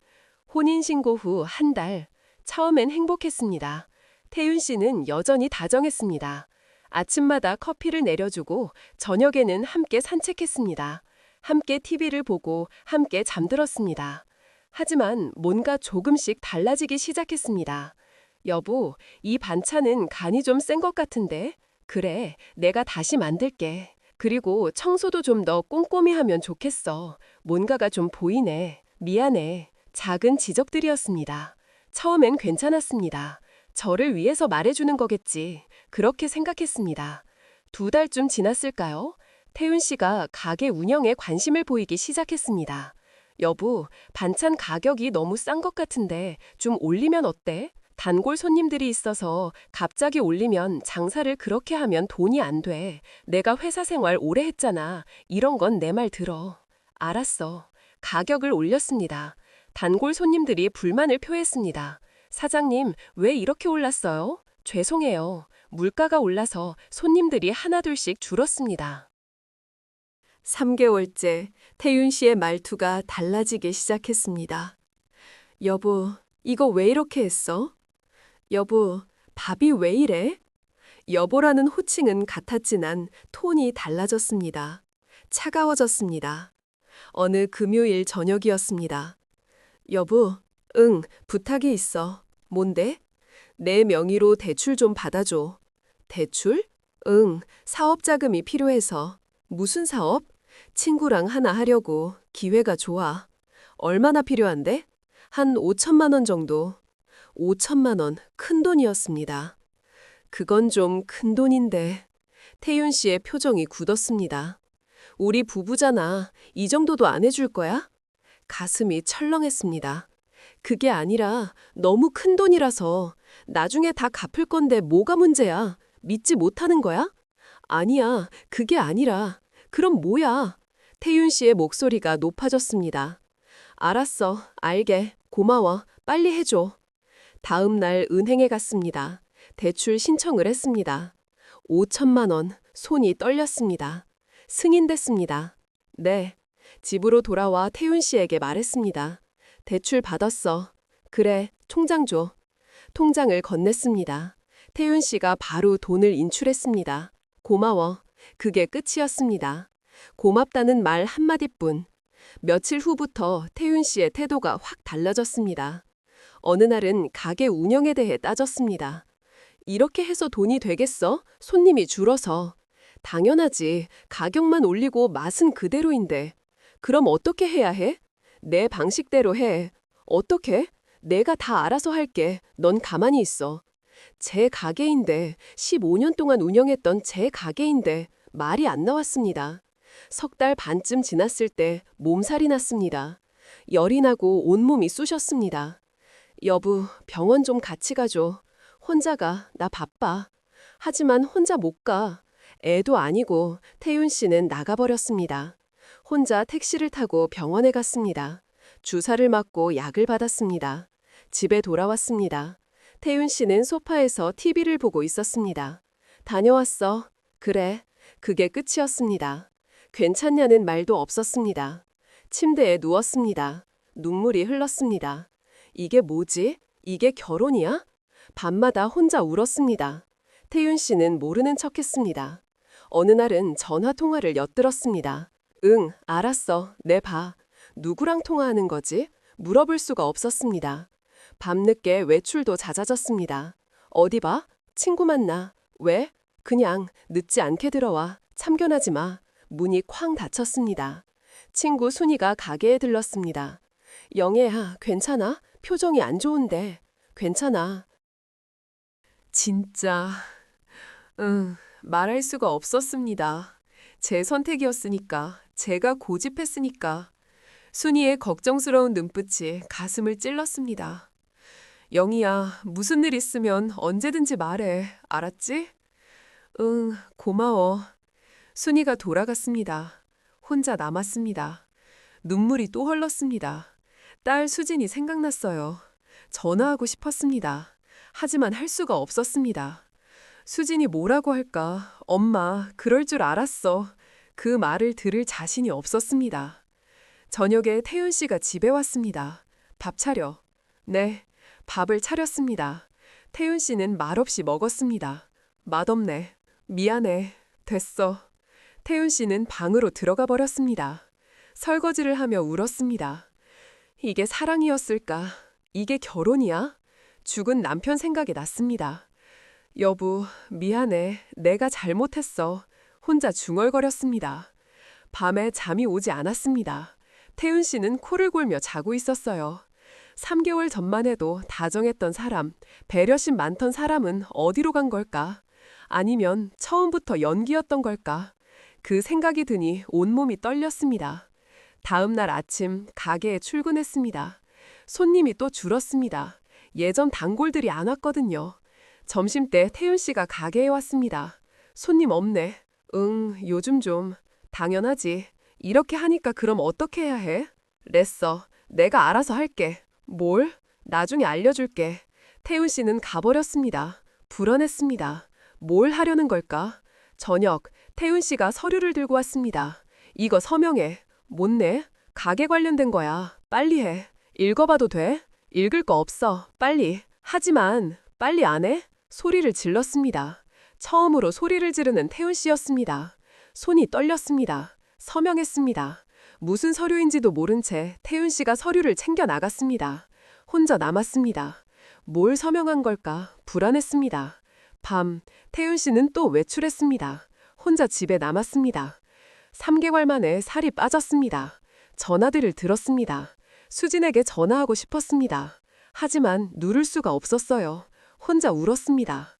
Speaker 1: 혼인신고 후 한 달. 처음엔 행복했습니다. 태윤 씨는 여전히 다정했습니다. 아침마다 커피를 내려주고 저녁에는 함께 산책했습니다. 함께 TV를 보고 함께 잠들었습니다. 하지만 뭔가 조금씩 달라지기 시작했습니다. 여보, 이 반찬은 간이 좀 센 것 같은데? 그래, 내가 다시 만들게. 그리고 청소도 좀 더 꼼꼼히 하면 좋겠어. 뭔가가 좀 보이네. 미안해. 작은 지적들이었습니다. 처음엔 괜찮았습니다. 저를 위해서 말해주는 거겠지. 그렇게 생각했습니다. 2달쯤 지났을까요? 태윤 씨가 가게 운영에 관심을 보이기 시작했습니다. 여보, 반찬 가격이 너무 싼 것 같은데 좀 올리면 어때? 단골 손님들이 있어서 갑자기 올리면 장사를 그렇게 하면 돈이 안 돼. 내가 회사 생활 오래 했잖아. 이런 건 내 말 들어. 알았어. 가격을 올렸습니다. 단골 손님들이 불만을 표했습니다. 사장님, 왜 이렇게 올랐어요? 죄송해요. 물가가 올라서 손님들이 하나둘씩 줄었습니다. 3개월째 태윤 씨의 말투가 달라지기 시작했습니다. 여보, 이거 왜 이렇게 했어? 여보, 밥이 왜 이래? 여보라는 호칭은 같았지만 톤이 달라졌습니다. 차가워졌습니다. 어느 금요일 저녁이었습니다. 여보, 응, 부탁이 있어. 뭔데? 내 명의로 대출 좀 받아줘. 대출? 응, 사업 자금이 필요해서. 무슨 사업? 친구랑 하나 하려고. 기회가 좋아. 얼마나 필요한데? 한 5천만 원 정도. 5천만 원, 큰 돈이었습니다. 그건 좀 큰 돈인데. 태윤 씨의 표정이 굳었습니다. 우리 부부잖아. 이 정도도 안 해줄 거야? 가슴이 철렁했습니다. 그게 아니라 너무 큰 돈이라서 나중에 다 갚을 건데 뭐가 문제야? 믿지 못하는 거야? 아니야, 그게 아니라. 그럼 뭐야? 태윤 씨의 목소리가 높아졌습니다. 알았어, 알게. 고마워. 빨리 해줘. 다음 날 은행에 갔습니다. 대출 신청을 했습니다. 5천만 원, 손이 떨렸습니다. 승인됐습니다. 네. 집으로 돌아와 태윤 씨에게 말했습니다. 대출 받았어. 그래, 통장 줘. 통장을 건넸습니다. 태윤 씨가 바로 돈을 인출했습니다. 고마워. 그게 끝이었습니다. 고맙다는 말 한마디뿐. 며칠 후부터 태윤 씨의 태도가 확 달라졌습니다. 어느 날은 가게 운영에 대해 따졌습니다. 이렇게 해서 돈이 되겠어? 손님이 줄어서. 당연하지. 가격만 올리고 맛은 그대로인데. 그럼 어떻게 해야 해? 내 방식대로 해. 어떻게? 내가 다 알아서 할게. 넌 가만히 있어. 제 가게인데 15년 동안 운영했던 제 가게인데 말이 안 나왔습니다. 3달 반쯤 지났을 때 몸살이 났습니다. 열이 나고 온몸이 쑤셨습니다. 여보, 병원 좀 같이 가줘. 혼자 가. 나 바빠. 하지만 혼자 못 가. 애도 아니고 태윤 씨는 나가버렸습니다. 혼자 택시를 타고 병원에 갔습니다. 주사를 맞고 약을 받았습니다. 집에 돌아왔습니다. 태윤 씨는 소파에서 TV를 보고 있었습니다. 다녀왔어. 그래. 그게 끝이었습니다. 괜찮냐는 말도 없었습니다. 침대에 누웠습니다. 눈물이 흘렀습니다. 이게 뭐지? 이게 결혼이야? 밤마다 혼자 울었습니다. 태윤 씨는 모르는 척했습니다. 어느 날은 전화 통화를 엿들었습니다. 응, 알았어. 내 봐. 누구랑 통화하는 거지? 물어볼 수가 없었습니다. 밤늦게 외출도 잦아졌습니다. 어디 봐? 친구 만나. 왜? 그냥 늦지 않게 들어와. 참견하지 마. 문이 쾅 닫혔습니다. 친구 순이가 가게에 들렀습니다. 영애야, 괜찮아? 표정이 안 좋은데. 괜찮아. 진짜, 말할 수가 없었습니다. 제 선택이었으니까, 제가 고집했으니까. 순이의 걱정스러운 눈빛이 가슴을 찔렀습니다. 영희야, 무슨 일 있으면 언제든지 말해. 알았지? 응, 고마워. 순이가 돌아갔습니다. 혼자 남았습니다. 눈물이 또 흘렀습니다. 딸 수진이 생각났어요. 전화하고 싶었습니다. 하지만 할 수가 없었습니다. 수진이 뭐라고 할까? 엄마, 그럴 줄 알았어. 그 말을 들을 자신이 없었습니다. 저녁에 태윤 씨가 집에 왔습니다. 밥 차려. 네, 밥을 차렸습니다. 태윤 씨는 말없이 먹었습니다. 맛없네. 미안해. 됐어. 태윤 씨는 방으로 들어가 버렸습니다. 설거지를 하며 울었습니다. 이게 사랑이었을까? 이게 결혼이야? 죽은 남편 생각이 났습니다. 여보, 미안해. 내가 잘못했어. 혼자 중얼거렸습니다. 밤에 잠이 오지 않았습니다. 태윤 씨는 코를 골며 자고 있었어요. 3개월 전만 해도 다정했던 사람, 배려심 많던 사람은 어디로 간 걸까? 아니면 처음부터 연기였던 걸까? 그 생각이 드니 온몸이 떨렸습니다. 다음 날 아침 가게에 출근했습니다. 손님이 또 줄었습니다. 예전 단골들이 안 왔거든요. 점심때 태윤 씨가 가게에 왔습니다. 손님 없네. 응, 요즘 좀. 당연하지. 이렇게 하니까 그럼 어떻게 해야 해? 랬어. 내가 알아서 할게. 뭘? 나중에 알려줄게. 태윤 씨는 가버렸습니다. 불안했습니다. 뭘 하려는 걸까? 저녁, 태윤 씨가 서류를 들고 왔습니다. 이거 서명해. 못 내? 가게 관련된 거야. 빨리 해. 읽어봐도 돼? 읽을 거 없어. 빨리. 하지만 빨리 안 해? 소리를 질렀습니다. 처음으로 소리를 지르는 태윤 씨였습니다. 손이 떨렸습니다. 서명했습니다. 무슨 서류인지도 모른 채 태윤 씨가 서류를 챙겨 나갔습니다. 혼자 남았습니다. 뭘 서명한 걸까? 불안했습니다. 밤, 태윤 씨는 또 외출했습니다. 혼자 집에 남았습니다. 3개월 만에 살이 빠졌습니다. 전화들을 들었습니다. 수진에게 전화하고 싶었습니다. 하지만 누를 수가 없었어요. 혼자 울었습니다.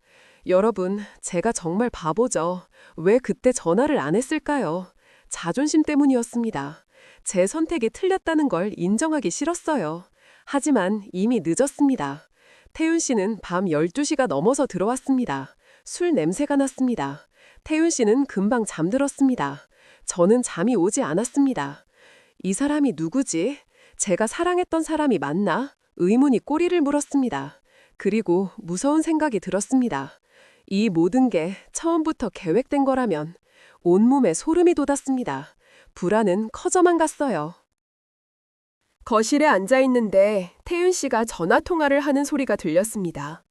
Speaker 1: 여러분, 제가 정말 바보죠. 왜 그때 전화를 안 했을까요? 자존심 때문이었습니다. 제 선택이 틀렸다는 걸 인정하기 싫었어요. 하지만 이미 늦었습니다. 태윤 씨는 밤 12시가 넘어서 들어왔습니다. 술 냄새가 났습니다. 태윤 씨는 금방 잠들었습니다. 저는 잠이 오지 않았습니다. 이 사람이 누구지? 제가 사랑했던 사람이 맞나? 의문이 꼬리를 물었습니다. 그리고 무서운 생각이 들었습니다. 이 모든 게 처음부터 계획된 거라면 온몸에 소름이 돋았습니다. 불안은 커져만 갔어요. 거실에 앉아 있는데 태윤 씨가 전화 통화를 하는 소리가 들렸습니다.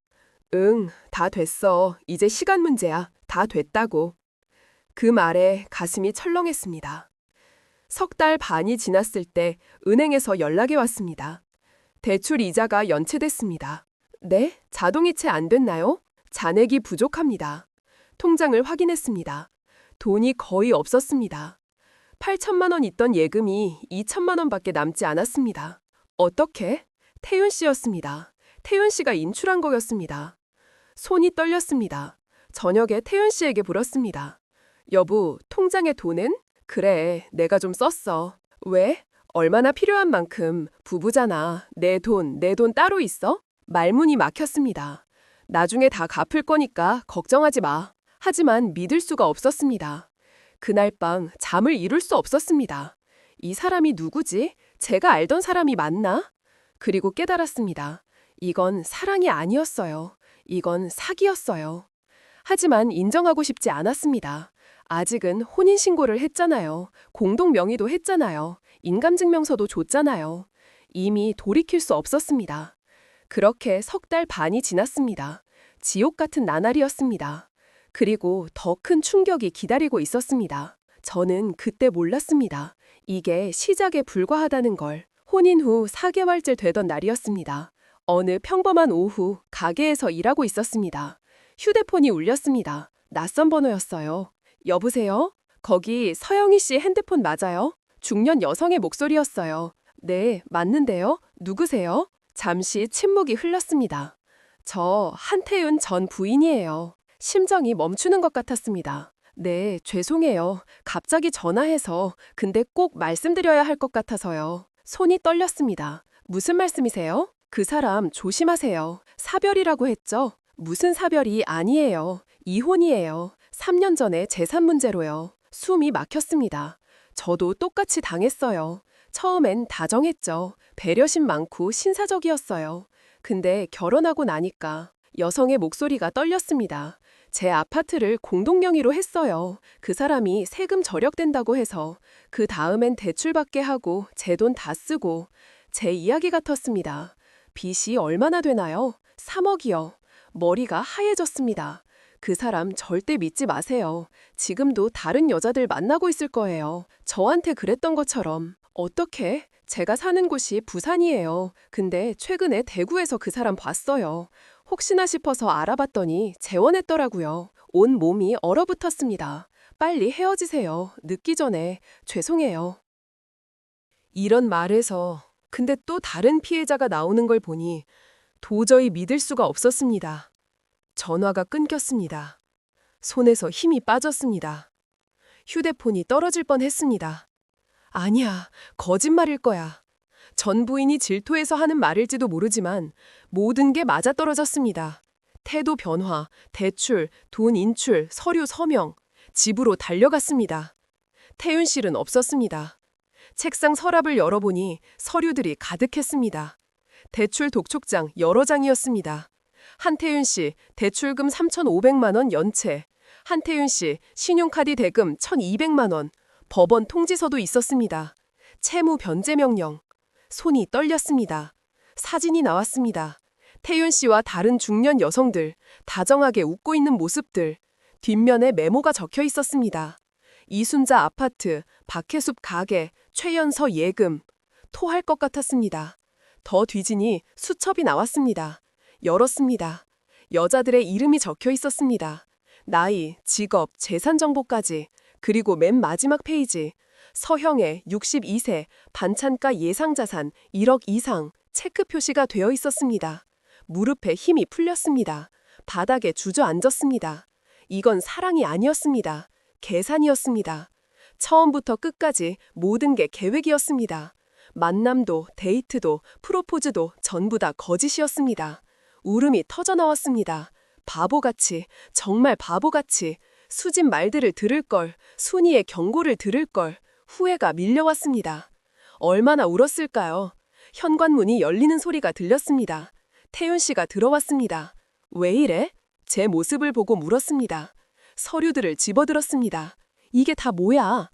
Speaker 1: 응, 다 됐어. 이제 시간 문제야. 다 됐다고. 그 말에 가슴이 철렁했습니다. 3달 반이 지났을 때 은행에서 연락이 왔습니다. 대출 이자가 연체됐습니다. 네? 자동이체 안 됐나요? 잔액이 부족합니다. 통장을 확인했습니다. 돈이 거의 없었습니다. 8천만 원 있던 예금이 2천만 원밖에 남지 않았습니다. 어떻게? 태윤 씨였습니다. 태윤 씨가 인출한 거였습니다. 손이 떨렸습니다. 저녁에 태윤 씨에게 물었습니다. 여보, 통장에 돈은? 그래, 내가 좀 썼어. 왜? 얼마나 필요한 만큼 부부잖아. 내 돈 따로 있어? 말문이 막혔습니다. 나중에 다 갚을 거니까 걱정하지 마. 하지만 믿을 수가 없었습니다. 그날 밤 잠을 이룰 수 없었습니다. 이 사람이 누구지? 제가 알던 사람이 맞나? 그리고 깨달았습니다. 이건 사랑이 아니었어요. 이건 사기였어요. 하지만 인정하고 싶지 않았습니다. 아직은 혼인신고를 했잖아요. 공동명의도 했잖아요. 인감증명서도 줬잖아요. 이미 돌이킬 수 없었습니다. 그렇게 석 달 반이 지났습니다. 지옥 같은 나날이었습니다. 그리고 더 큰 충격이 기다리고 있었습니다. 저는 그때 몰랐습니다. 이게 시작에 불과하다는 걸. 혼인 후 4개월째 되던 날이었습니다. 어느 평범한 오후 가게에서 일하고 있었습니다. 휴대폰이 울렸습니다. 낯선 번호였어요. 여보세요? 거기 서영희 씨 핸드폰 맞아요? 중년 여성의 목소리였어요. 네, 맞는데요. 누구세요? 잠시 침묵이 흘렀습니다. 저 한태윤 전 부인이에요. 심정이 멈추는 것 같았습니다. 네, 죄송해요. 갑자기 전화해서 근데 꼭 말씀드려야 할 것 같아서요. 손이 떨렸습니다. 무슨 말씀이세요? 그 사람 조심하세요. 사별이라고 했죠? 무슨 사별이 아니에요. 이혼이에요. 3년 전에 재산 문제로요. 숨이 막혔습니다. 저도 똑같이 당했어요. 처음엔 다정했죠. 배려심 많고 신사적이었어요. 근데 결혼하고 나니까 여성의 목소리가 떨렸습니다. 제 아파트를 공동명의로 했어요. 그 사람이 세금 절약된다고 해서 그 다음엔 대출받게 하고 제 돈 다 쓰고 제 이야기 같았습니다. 빚이 얼마나 되나요? 3억이요. 머리가 하얘졌습니다. 그 사람 절대 믿지 마세요. 지금도 다른 여자들 만나고 있을 거예요. 저한테 그랬던 것처럼. 어떻게? 제가 사는 곳이 부산이에요. 근데 최근에 대구에서 그 사람 봤어요. 혹시나 싶어서 알아봤더니 재혼했더라고요. 온 몸이 얼어붙었습니다. 빨리 헤어지세요. 늦기 전에. 죄송해요. 이런 말에서 근데 또 다른 피해자가 나오는 걸 보니 도저히 믿을 수가 없었습니다. 전화가 끊겼습니다. 손에서 힘이 빠졌습니다. 휴대폰이 떨어질 뻔했습니다. 아니야, 거짓말일 거야. 전 부인이 질투해서 하는 말일지도 모르지만 모든 게 맞아떨어졌습니다. 태도 변화, 대출, 돈 인출, 서류 서명, 집으로 달려갔습니다. 태윤 씨는 없었습니다. 책상 서랍을 열어보니 서류들이 가득했습니다. 대출 독촉장 여러 장이었습니다. 한태윤 씨 대출금 3,500만 원 연체, 한태윤 씨 신용카드 대금 1,200만 원, 법원 통지서도 있었습니다. 채무 변제 명령. 손이 떨렸습니다. 사진이 나왔습니다. 태윤 씨와 다른 중년 여성들, 다정하게 웃고 있는 모습들, 뒷면에 메모가 적혀 있었습니다. 이순자 아파트, 박혜숲 가게, 최연서 예금. 토할 것 같았습니다. 더 뒤지니 수첩이 나왔습니다. 열었습니다. 여자들의 이름이 적혀 있었습니다. 나이, 직업, 재산 정보까지. 그리고 맨 마지막 페이지. 서형애 62세, 반찬가 예상자산 1억 이상, 체크 표시가 되어 있었습니다. 무릎에 힘이 풀렸습니다. 바닥에 주저앉았습니다. 이건 사랑이 아니었습니다. 계산이었습니다. 처음부터 끝까지 모든 게 계획이었습니다. 만남도, 데이트도, 프로포즈도 전부 다 거짓이었습니다. 울음이 터져나왔습니다. 바보같이, 정말 바보같이 수진 말들을 들을 걸, 순이의 경고를 들을 걸, 후회가 밀려왔습니다. 얼마나 울었을까요? 현관문이 열리는 소리가 들렸습니다. 태윤 씨가 들어왔습니다. 왜 이래? 제 모습을 보고 물었습니다. 서류들을 집어들었습니다. 이게 다 뭐야?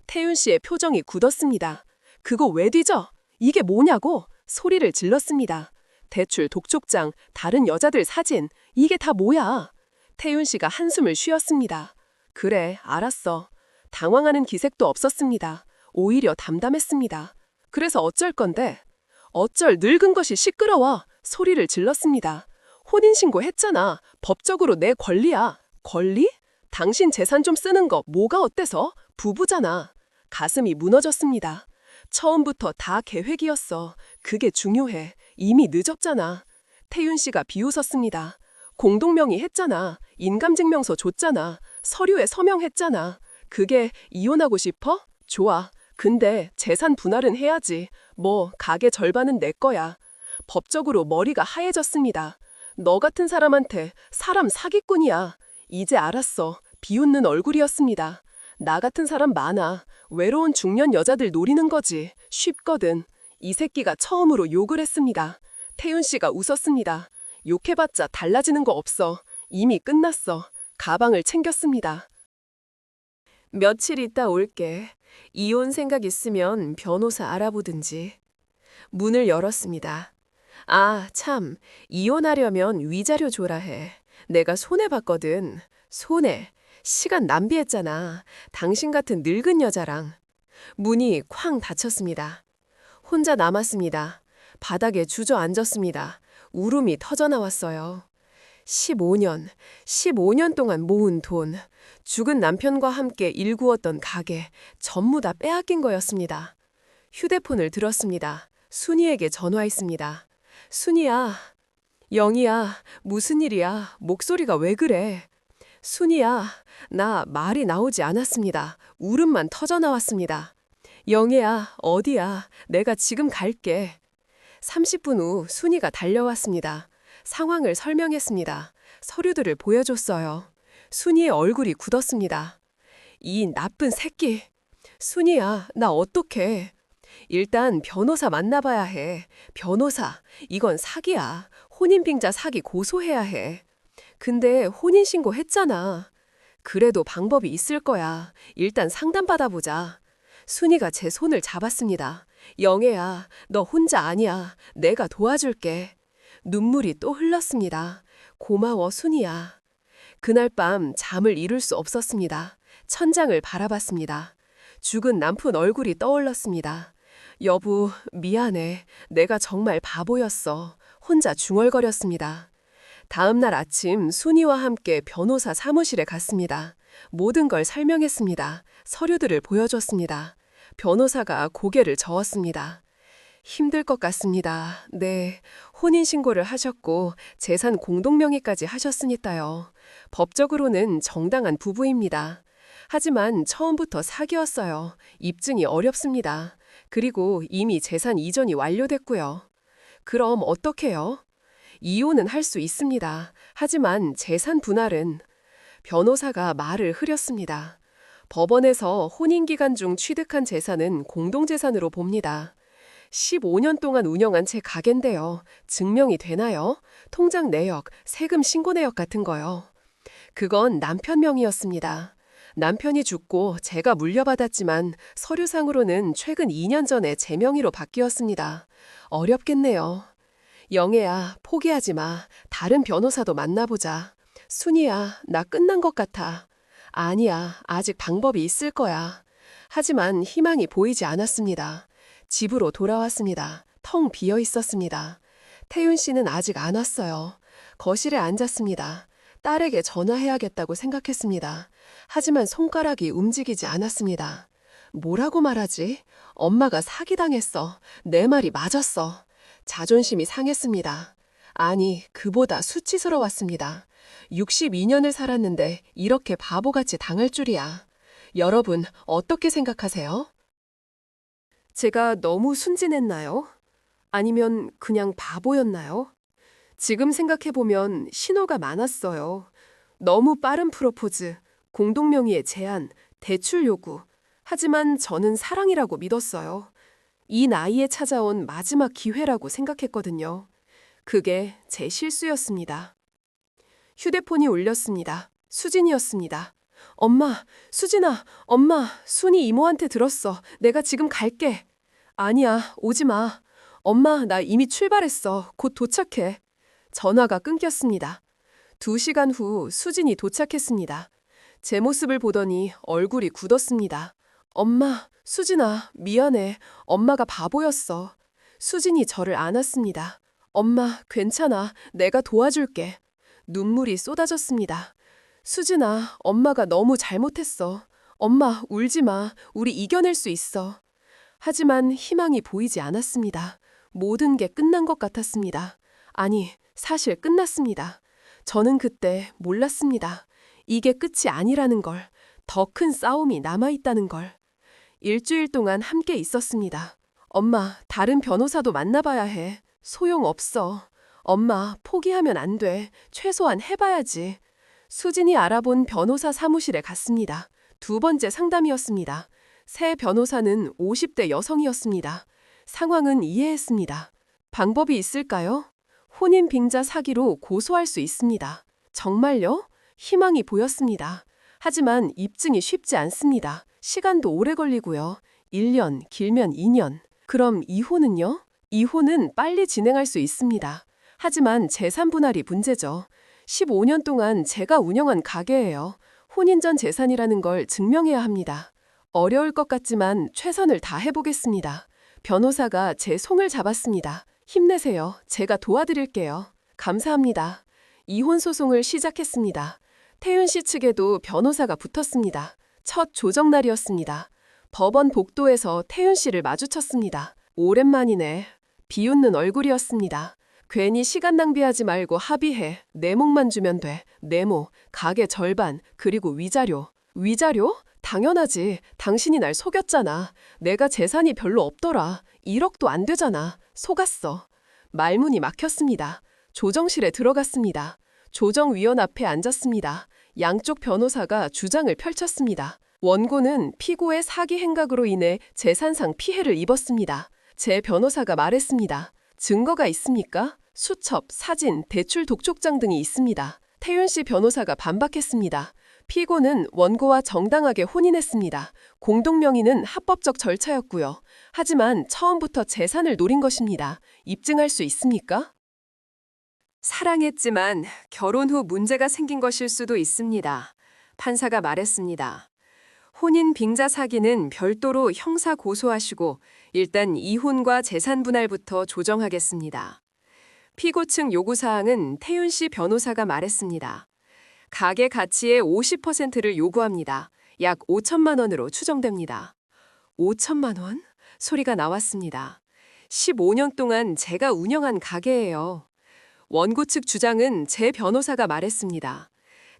Speaker 1: 태윤 씨의 표정이 굳었습니다. 그거 왜 뒤져? 이게 뭐냐고? 소리를 질렀습니다. 대출 독촉장, 다른 여자들 사진, 이게 다 뭐야? 태윤 씨가 한숨을 쉬었습니다. 그래, 알았어. 당황하는 기색도 없었습니다. 오히려 담담했습니다. 그래서 어쩔 건데? 어쩔 늙은 것이 시끄러워. 소리를 질렀습니다. 혼인신고 했잖아. 법적으로 내 권리야. 권리? 당신 재산 좀 쓰는 거 뭐가 어때서? 부부잖아. 가슴이 무너졌습니다. 처음부터 다 계획이었어. 그게 중요해. 이미 늦었잖아. 태윤 씨가 비웃었습니다. 공동명의 했잖아. 인감증명서 줬잖아. 서류에 서명했잖아. 그게 이혼하고 싶어? 좋아. 근데 재산 분할은 해야지. 뭐 가게 절반은 내 거야. 법적으로 머리가 하얘졌습니다. 너 같은 사람한테 사람 사기꾼이야. 이제 알았어. 비웃는 얼굴이었습니다. 나 같은 사람 많아. 외로운 중년 여자들 노리는 거지. 쉽거든. 이 새끼가 처음으로 욕을 했습니다. 태윤 씨가 웃었습니다. 욕해봤자 달라지는 거 없어. 이미 끝났어. 가방을 챙겼습니다. 며칠 있다 올게. 이혼 생각 있으면 변호사 알아보든지. 문을 열었습니다. 아, 참. 이혼하려면 위자료 줘라 해. 내가 손해봤거든. 손해. 시간 낭비했잖아. 당신 같은 늙은 여자랑. 문이 쾅 닫혔습니다. 혼자 남았습니다. 바닥에 주저앉았습니다. 울음이 터져나왔어요. 15년 동안 모은 돈, 죽은 남편과 함께 일구었던 가게, 전부 다 빼앗긴 거였습니다. 휴대폰을 들었습니다. 순이에게 전화했습니다. 순이야, 영희야, 무슨 일이야? 목소리가 왜 그래? 순이야, 나 말이 나오지 않았습니다. 울음만 터져나왔습니다. 영희야, 어디야? 내가 지금 갈게. 30분 후 순이가 달려왔습니다. 상황을 설명했습니다. 서류들을 보여줬어요. 순이의 얼굴이 굳었습니다. 이 나쁜 새끼. 순이야, 나 어떡해. 일단 변호사 만나봐야 해. 변호사, 이건 사기야. 혼인빙자 사기 고소해야 해. 근데 혼인신고 했잖아. 그래도 방법이 있을 거야. 일단 상담받아보자. 순이가 제 손을 잡았습니다. 영애야, 너 혼자 아니야. 내가 도와줄게. 눈물이 또 흘렀습니다. 고마워, 순이야. 그날 밤 잠을 이룰 수 없었습니다. 천장을 바라봤습니다. 죽은 남편 얼굴이 떠올랐습니다. 여보, 미안해. 내가 정말 바보였어. 혼자 중얼거렸습니다. 다음 날 아침 순이와 함께 변호사 사무실에 갔습니다. 모든 걸 설명했습니다. 서류들을 보여줬습니다. 변호사가 고개를 저었습니다. 힘들 것 같습니다. 네, 혼인신고를 하셨고 재산 공동명의까지 하셨으니까요. 법적으로는 정당한 부부입니다. 하지만 처음부터 사기였어요. 입증이 어렵습니다. 그리고 이미 재산 이전이 완료됐고요. 그럼 어떡해요? 이혼은 할 수 있습니다. 하지만 재산 분할은 변호사가 말을 흐렸습니다. 법원에서 혼인기간 중 취득한 재산은 공동재산으로 봅니다. 15년 동안 운영한 제 가게인데요. 증명이 되나요? 통장 내역, 세금 신고 내역 같은 거요. 그건 남편 명의였습니다. 남편이 죽고 제가 물려받았지만 서류상으로는 최근 2년 전에 제 명의로 바뀌었습니다. 어렵겠네요. 영애야, 포기하지 마. 다른 변호사도 만나보자. 순이야, 나 끝난 것 같아. 아니야, 아직 방법이 있을 거야. 하지만 희망이 보이지 않았습니다. 집으로 돌아왔습니다. 텅 비어 있었습니다. 태윤 씨는 아직 안 왔어요. 거실에 앉았습니다. 딸에게 전화해야겠다고 생각했습니다. 하지만 손가락이 움직이지 않았습니다. 뭐라고 말하지? 엄마가 사기당했어. 내 말이 맞았어. 자존심이 상했습니다. 아니, 그보다 수치스러웠습니다. 62년을 살았는데 이렇게 바보같이 당할 줄이야. 여러분, 어떻게 생각하세요? 제가 너무 순진했나요? 아니면 그냥 바보였나요? 지금 생각해보면 신호가 많았어요. 너무 빠른 프로포즈, 공동명의의 제안, 대출 요구. 하지만 저는 사랑이라고 믿었어요. 이 나이에 찾아온 마지막 기회라고 생각했거든요. 그게 제 실수였습니다. 휴대폰이 울렸습니다. 수진이었습니다. 엄마, 수진아, 엄마, 순이 이모한테 들었어. 내가 지금 갈게. 아니야, 오지 마. 엄마, 나 이미 출발했어. 곧 도착해. 전화가 끊겼습니다. 2시간 후 수진이 도착했습니다. 제 모습을 보더니 얼굴이 굳었습니다. 엄마, 수진아, 미안해. 엄마가 바보였어. 수진이 저를 안았습니다. 엄마, 괜찮아. 내가 도와줄게. 눈물이 쏟아졌습니다. 수진아, 엄마가 너무 잘못했어. 엄마, 울지 마. 우리 이겨낼 수 있어. 하지만 희망이 보이지 않았습니다. 모든 게 끝난 것 같았습니다. 아니, 사실 끝났습니다. 저는 그때 몰랐습니다. 이게 끝이 아니라는 걸, 더 큰 싸움이 남아있다는 걸. 일주일 동안 함께 있었습니다. 엄마, 다른 변호사도 만나봐야 해. 소용없어. 엄마, 포기하면 안 돼. 최소한 해봐야지. 수진이 알아본 변호사 사무실에 갔습니다. 2번째 상담이었습니다. 새 변호사는 50대 여성이었습니다. 상황은 이해했습니다. 방법이 있을까요? 혼인 빙자 사기로 고소할 수 있습니다. 정말요? 희망이 보였습니다. 하지만 입증이 쉽지 않습니다. 시간도 오래 걸리고요. 1년, 길면 2년. 그럼 이혼은요? 이혼은 빨리 진행할 수 있습니다. 하지만 재산 분할이 문제죠. 15년 동안 제가 운영한 가게예요. 혼인 전 재산이라는 걸 증명해야 합니다. 어려울 것 같지만 최선을 다해보겠습니다. 변호사가 제 손을 잡았습니다. 힘내세요. 제가 도와드릴게요. 감사합니다. 이혼 소송을 시작했습니다. 태윤 씨 측에도 변호사가 붙었습니다. 첫 조정 날이었습니다. 법원 복도에서 태윤 씨를 마주쳤습니다. 오랜만이네. 비웃는 얼굴이었습니다. 괜히 시간 낭비하지 말고 합의해. 내목만 주면 돼. 네모, 가게 절반, 그리고 위자료. 위자료? 당연하지. 당신이 날 속였잖아. 내가 재산이 별로 없더라. 1억도 안 되잖아. 속았어. 말문이 막혔습니다. 조정실에 들어갔습니다. 조정위원 앞에 앉았습니다. 양쪽 변호사가 주장을 펼쳤습니다. 원고는 피고의 사기 행각으로 인해 재산상 피해를 입었습니다. 제 변호사가 말했습니다. 증거가 있습니까? 수첩, 사진, 대출 독촉장 등이 있습니다. 태윤 씨 변호사가 반박했습니다. 피고는 원고와 정당하게 혼인했습니다. 공동명의는 합법적 절차였고요. 하지만 처음부터 재산을 노린 것입니다. 입증할 수 있습니까? 사랑했지만 결혼 후 문제가 생긴 것일 수도 있습니다. 판사가 말했습니다. 혼인 빙자 사기는 별도로 형사 고소하시고 일단 이혼과 재산 분할부터 조정하겠습니다. 피고 측 요구사항은 태윤 씨 변호사가 말했습니다. 가계 가치의 50%를 요구합니다. 약 5천만 원으로 추정됩니다. 5천만 원? 소리가 나왔습니다. 15년 동안 제가 운영한 가게예요. 원고 측 주장은 제 변호사가 말했습니다.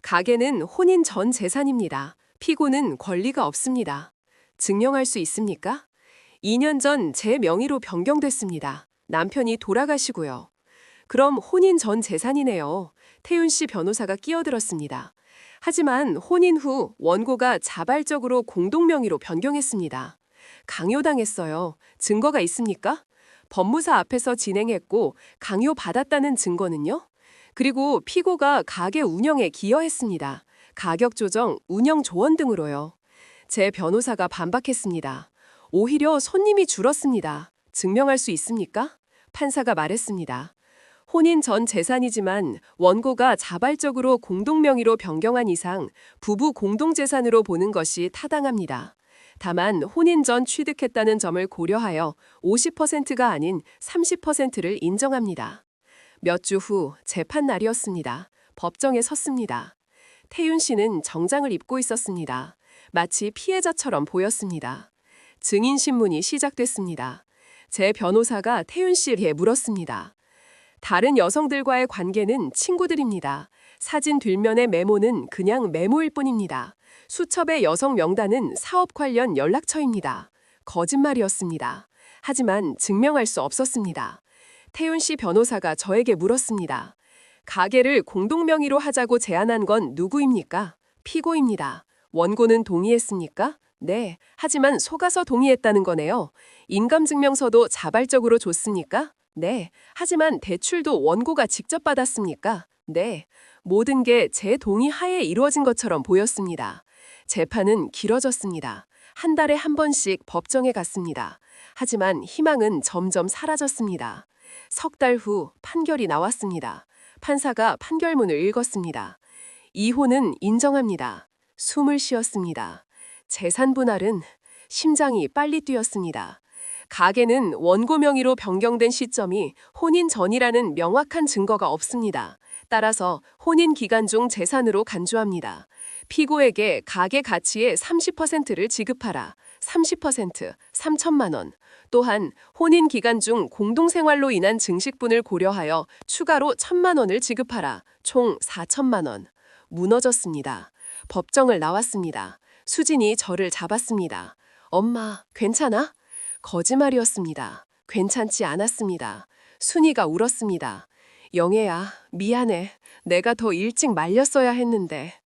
Speaker 1: 가게는 혼인 전 재산입니다. 피고는 권리가 없습니다. 증명할 수 있습니까? 2년 전 제 명의로 변경됐습니다. 남편이 돌아가시고요. 그럼 혼인 전 재산이네요. 태윤 씨 변호사가 끼어들었습니다. 하지만 혼인 후 원고가 자발적으로 공동명의로 변경했습니다. 강요당했어요. 증거가 있습니까? 법무사 앞에서 진행했고 강요받았다는 증거는요? 그리고 피고가 가게 운영에 기여했습니다. 가격 조정, 운영 조언 등으로요. 제 변호사가 반박했습니다. 오히려 손님이 줄었습니다. 증명할 수 있습니까? 판사가 말했습니다. 혼인 전 재산이지만 원고가 자발적으로 공동명의로 변경한 이상 부부 공동재산으로 보는 것이 타당합니다. 다만 혼인 전 취득했다는 점을 고려하여 50%가 아닌 30%를 인정합니다. 몇 주 후 재판 날이었습니다. 법정에 섰습니다. 태윤 씨는 정장을 입고 있었습니다. 마치 피해자처럼 보였습니다. 증인신문이 시작됐습니다. 제 변호사가 태윤 씨에게 물었습니다. 다른 여성들과의 관계는 친구들입니다. 사진 뒷면의 메모는 그냥 메모일 뿐입니다. 수첩의 여성 명단은 사업 관련 연락처입니다. 거짓말이었습니다. 하지만 증명할 수 없었습니다. 태윤 씨 변호사가 저에게 물었습니다. 가게를 공동명의로 하자고 제안한 건 누구입니까? 피고입니다. 원고는 동의했습니까? 네, 하지만 속아서 동의했다는 거네요. 인감증명서도 자발적으로 줬습니까? 네, 하지만 대출도 원고가 직접 받았습니까? 네, 모든 게 제 동의 하에 이루어진 것처럼 보였습니다. 재판은 길어졌습니다. 한 달에 한 번씩 법정에 갔습니다. 하지만 희망은 점점 사라졌습니다. 석 달 후 판결이 나왔습니다. 판사가 판결문을 읽었습니다. 이혼은 인정합니다. 숨을 쉬었습니다. 재산 분할은 심장이 빨리 뛰었습니다. 가게는 원고 명의로 변경된 시점이 혼인 전이라는 명확한 증거가 없습니다. 따라서 혼인 기간 중 재산으로 간주합니다. 피고에게 가게 가치의 30%를 지급하라. 30%, 3천만 원. 또한 혼인 기간 중 공동생활로 인한 증식분을 고려하여 추가로 1천만 원을 지급하라. 총 4천만 원. 무너졌습니다. 법정을 나왔습니다. 수진이 저를 잡았습니다. 엄마, 괜찮아? 거짓말이었습니다. 괜찮지 않았습니다. 순이가 울었습니다. 영애야, 미안해. 내가 더 일찍 말렸어야 했는데.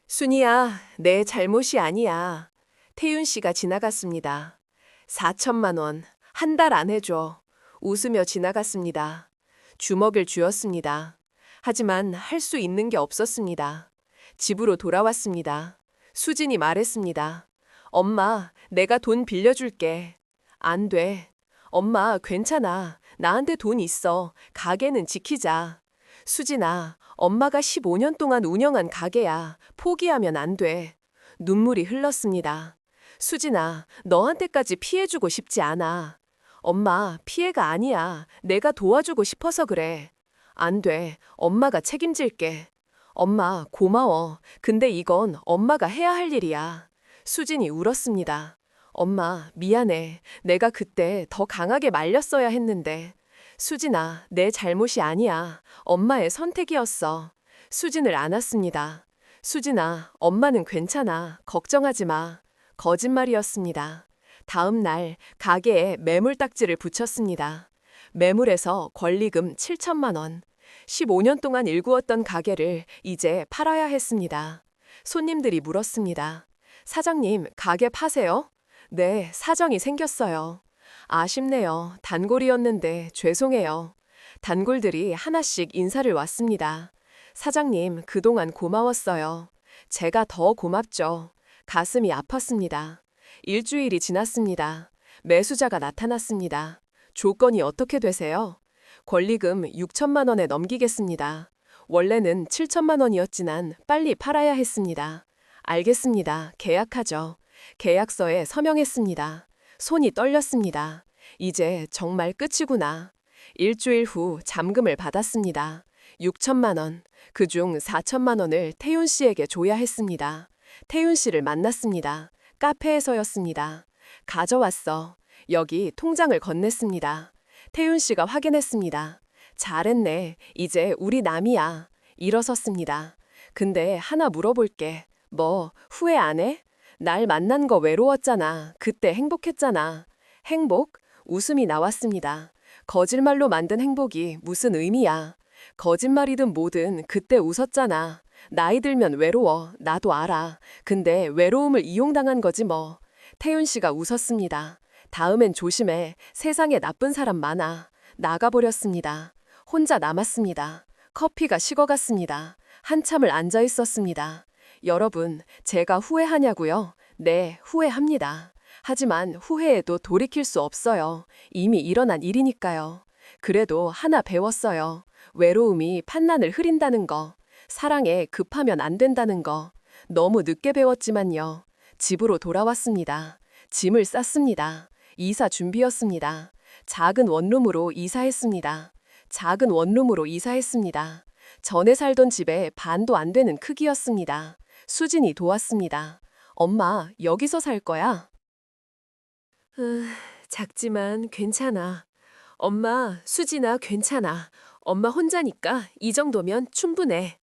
Speaker 1: 순이야, 내 잘못이 아니야. 태윤 씨가 지나갔습니다. 4천만 원, 한 달 안 해줘. 웃으며 지나갔습니다. 주먹을 쥐었습니다. 하지만 할 수 있는 게 없었습니다. 집으로 돌아왔습니다. 수진이 말했습니다. 엄마, 내가 돈 빌려줄게. 안 돼. 엄마, 괜찮아. 나한테 돈 있어. 가게는 지키자. 수진아, 엄마가 15년 동안 운영한 가게야. 포기하면 안 돼. 눈물이 흘렀습니다. 수진아, 너한테까지 피해주고 싶지 않아. 엄마, 피해가 아니야. 내가 도와주고 싶어서 그래. 안 돼. 엄마가 책임질게. 엄마, 고마워. 근데 이건 엄마가 해야 할 일이야. 수진이 울었습니다. 엄마, 미안해. 내가 그때 더 강하게 말렸어야 했는데. 수진아, 내 잘못이 아니야. 엄마의 선택이었어. 수진을 안았습니다. 수진아, 엄마는 괜찮아. 걱정하지 마. 거짓말이었습니다. 다음 날 가게에 매물딱지를 붙였습니다. 매물에서 권리금 7천만 원. 15년 동안 일구었던 가게를 이제 팔아야 했습니다. 손님들이 물었습니다. 사장님, 가게 파세요? 네, 사정이 생겼어요. 아쉽네요. 단골이었는데 죄송해요. 단골들이 하나씩 인사를 왔습니다. 사장님, 그동안 고마웠어요. 제가 더 고맙죠. 가슴이 아팠습니다. 일주일이 지났습니다. 매수자가 나타났습니다. 조건이 어떻게 되세요? 권리금 6천만 원에 넘기겠습니다. 원래는 7천만 원이었지만 빨리 팔아야 했습니다. 알겠습니다. 계약하죠. 계약서에 서명했습니다. 손이 떨렸습니다. 이제 정말 끝이구나. 일주일 후 잠금을 받았습니다. 6천만 원, 그중 4천만 원을 태윤 씨에게 줘야 했습니다. 태윤 씨를 만났습니다. 카페에서였습니다. 가져왔어. 여기 통장을 건넸습니다. 태윤 씨가 확인했습니다. 잘했네. 이제 우리 남이야. 일어섰습니다. 근데 하나 물어볼게. 뭐, 후회 안 해? 날 만난 거 외로웠잖아. 그때 행복했잖아. 행복? 웃음이 나왔습니다. 거짓말로 만든 행복이 무슨 의미야. 거짓말이든 뭐든 그때 웃었잖아. 나이 들면 외로워. 나도 알아. 근데 외로움을 이용당한 거지 뭐. 태윤 씨가 웃었습니다. 다음엔 조심해. 세상에 나쁜 사람 많아. 나가버렸습니다. 혼자 남았습니다. 커피가 식어갔습니다. 한참을 앉아 있었습니다. 여러분, 제가 후회하냐고요? 네, 후회합니다. 하지만 후회해도 돌이킬 수 없어요. 이미 일어난 일이니까요. 그래도 하나 배웠어요. 외로움이 판단을 흐린다는 거. 사랑에 급하면 안 된다는 거. 너무 늦게 배웠지만요. 집으로 돌아왔습니다. 짐을 쌌습니다. 이사 준비였습니다. 작은 원룸으로 이사했습니다. 작은 원룸으로 이사했습니다. 전에 살던 집에 반도 안 되는 크기였습니다. 수진이 도왔습니다. 엄마, 여기서 살 거야? 작지만 괜찮아. 엄마, 수진아, 괜찮아. 엄마 혼자니까 이 정도면 충분해.